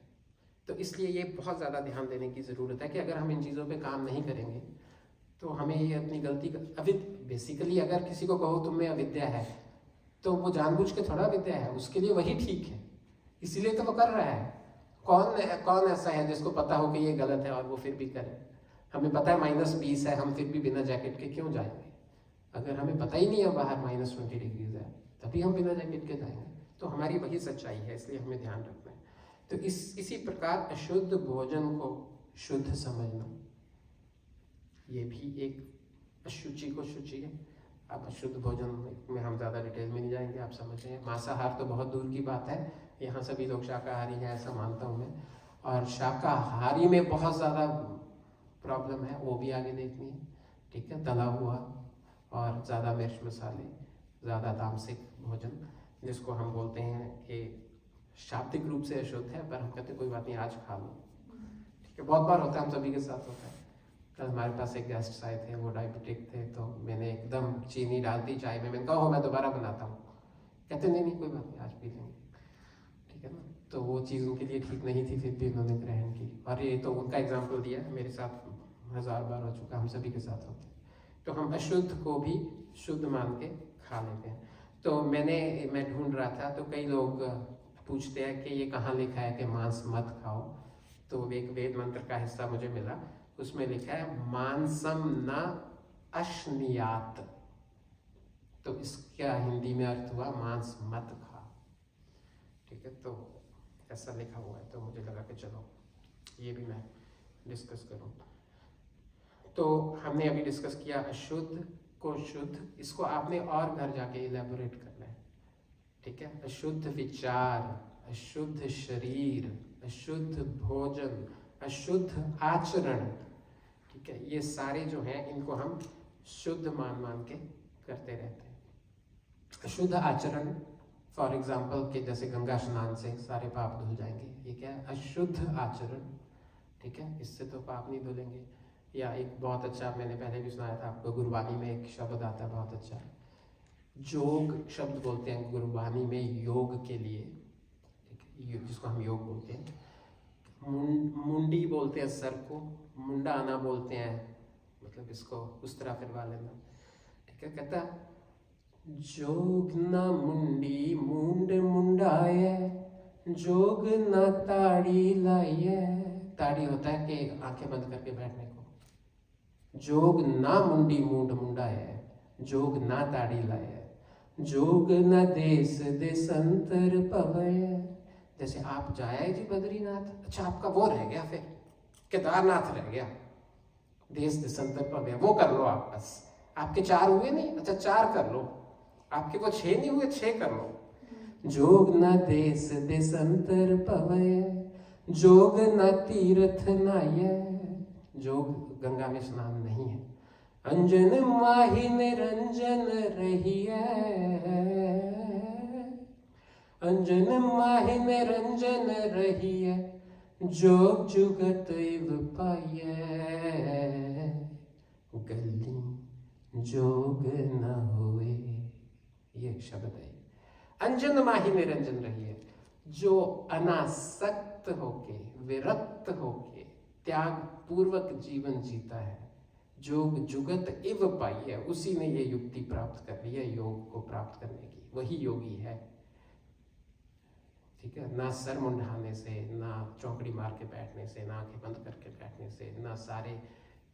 तो इसलिए ये बहुत ज़्यादा ध्यान देने की ज़रूरत है कि अगर हम इन चीज़ों पे काम नहीं करेंगे तो हमें ये अपनी गलती बेसिकली अगर किसी को कहो तुम में अविद्या है तो वो जानबूझ के थोड़ा विद्या है, उसके लिए वही ठीक है, इसीलिए तो वो कर रहा है। कौन ऐसा है जिसको पता हो कि ये गलत है और वो फिर भी करे? हमें पता है -20 है, हम फिर भी बिना जैकेट के क्यों जाएंगे? अगर हमें पता ही नहीं है बाहर -20 डिग्रीज है, तभी हम बिना जैकेट के जाएंगे। तो हमारी वही सच्चाई है, इसलिए हमें ध्यान रखना है। तो इसी प्रकार अशुद्ध भोजन को शुद्ध समझना, ये भी एक अशुचि को शुचि है। अब अशुद्ध भोजन में हम ज़्यादा डिटेल में नहीं जाएंगे, आप समझ रहे हैं। मांसाहार तो बहुत दूर की बात है, यहाँ सभी लोग शाकाहारी हैं ऐसा मानता हूँ मैं, और शाकाहारी में बहुत ज़्यादा प्रॉब्लम है, वो भी आगे देखनी है, ठीक है। तला हुआ और ज़्यादा मिर्च मसाले, ज़्यादा तामसिक भोजन, जिसको हम बोलते हैं कि शाब्दिक रूप से अशुद्ध है, पर हम कहते कोई बात नहीं आज खा लो, ठीक है। बहुत बार होता है, हम सभी के साथ होता है। कल हमारे पास एक गेस्ट आए थे, वो डायबिटिक थे, तो मैंने एकदम चीनी डाल दी चाय में, मैंने कहा हो मैं दोबारा बनाता हूँ, कहते नहीं कोई बात नहीं आज पी लेंगे, ठीक है ना। तो वो चीज़ उनके लिए ठीक नहीं थी, फिर भी उन्होंने ग्रहण की। और ये तो उनका एग्जाम्पल दिया, मेरे साथ 1000 बार हो चुका, हम सभी के साथ होता है। तो हम अशुद्ध को भी शुद्ध मान के खा लेते हैं। तो मैं ढूंढ रहा था, तो कई लोग पूछते हैं कि ये कहाँ लिखा है कि मांस मत खाओ। तो एक वेद मंत्र का हिस्सा मुझे मिला, उसमें लिखा है मांसम न अश्नियात, तो इसका हिंदी में अर्थ हुआ मांस मत खा, ठीक है। तो ऐसा लिखा हुआ है, तो मुझे लगा कि चलो ये भी मैं डिस्कस करूं। तो हमने अभी डिस्कस किया अशुद्ध को शुद्ध, इसको आपने और घर जाके इलेबोरेट करना है, ठीक है। अशुद्ध विचार, अशुद्ध शरीर, अशुद्ध भोजन, अशुद्ध आचरण, ठीक है, ये सारे जो हैं इनको हम शुद्ध मान के करते रहते हैं। अशुद्ध आचरण फॉर एग्जाम्पल कि जैसे गंगा स्नान से सारे पाप धुल जाएंगे, ये क्या है? अशुद्ध आचरण, ठीक है, इससे तो पाप नहीं धुलेंगे। या एक बहुत अच्छा, मैंने पहले भी सुनाया था आपको, गुरबानी में एक शब्द आता है बहुत अच्छा, योग शब्द बोलते हैं गुरबानी में योग के लिए, ठीक है। जिसको हम योग बोलते हैं, मुंडी बोलते हैं सर को, मुंडा आना बोलते हैं, मतलब इसको उस तरह फिरवा लेना। ठीक है, कहता जोग ना मुंडी मूंड मुंडाए, जोग ना ताड़ी लाइए। ताड़ी होता है कि आंखें बंद करके बैठने को। जोग ना मुंडी मूंड मुंडाए, जोग ना ताड़ी लाए, जोग न देश देशंतर पवय। जैसे आप जाए जी बद्रीनाथ, अच्छा आपका वो रह गया, फिर केदारनाथ रह गया, देश देशंतर पवय, वो कर लो आप बस। आपके 4 हुए नहीं, अच्छा 4 कर लो। आपके वो 6 नहीं हुए, 6 कर लो। जोग न देश देशंतर पवय, जोग न तीर्थ नाय। जोग गंगा में स्नान नहीं है। अंजन माहि निरंजन रहिए, अंजन माहि निरंजन रहिए, जोग जुगत इव पाइए। गली जोग न होए, ये एक शब्द है। अंजन माहि निरंजन रहिए, जो अनासक्त होके, विरक्त होके, त्याग पूर्वक जीवन जीता है, जोग जुगत इव पाई है, उसी ने ये युक्ति प्राप्त कर ली है योग को प्राप्त करने की, वही योगी है। ठीक है, ना सर मुंडाने से, ना चौकड़ी मार के बैठने से, ना आंखें बंद करके बैठने से, ना सारे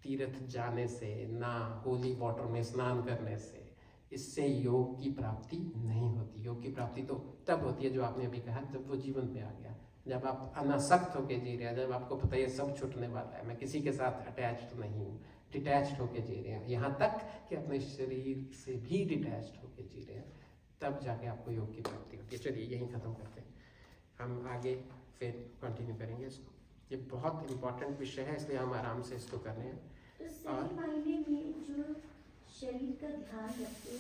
तीर्थ जाने से, ना होली वाटर में स्नान करने से, इससे योग की प्राप्ति नहीं होती। योग की प्राप्ति तो तब होती है, जो आपने अभी कहा, जब वो जीवन पे आ गया, जब आप अनासक्त होके जी रहे हैं, जब आपको पता है सब छूटने वाला है, मैं किसी के साथ अटैच्ड नहीं हूँ, डिटैच्ड होके जी रहे हैं, यहाँ तक कि अपने शरीर से भी डिटैच्ड होके जी रहे हैं, तब जाके आपको योग की प्राप्ति होती है। चलिए यहीं ख़त्म करते हैं, हम आगे फिर कंटिन्यू करेंगे इसको। ये बहुत इम्पोर्टेंट विषय है, इसलिए हम आराम से इसको कर रहे हैं। तो सही मायने में जो शरीर का ध्यान रखते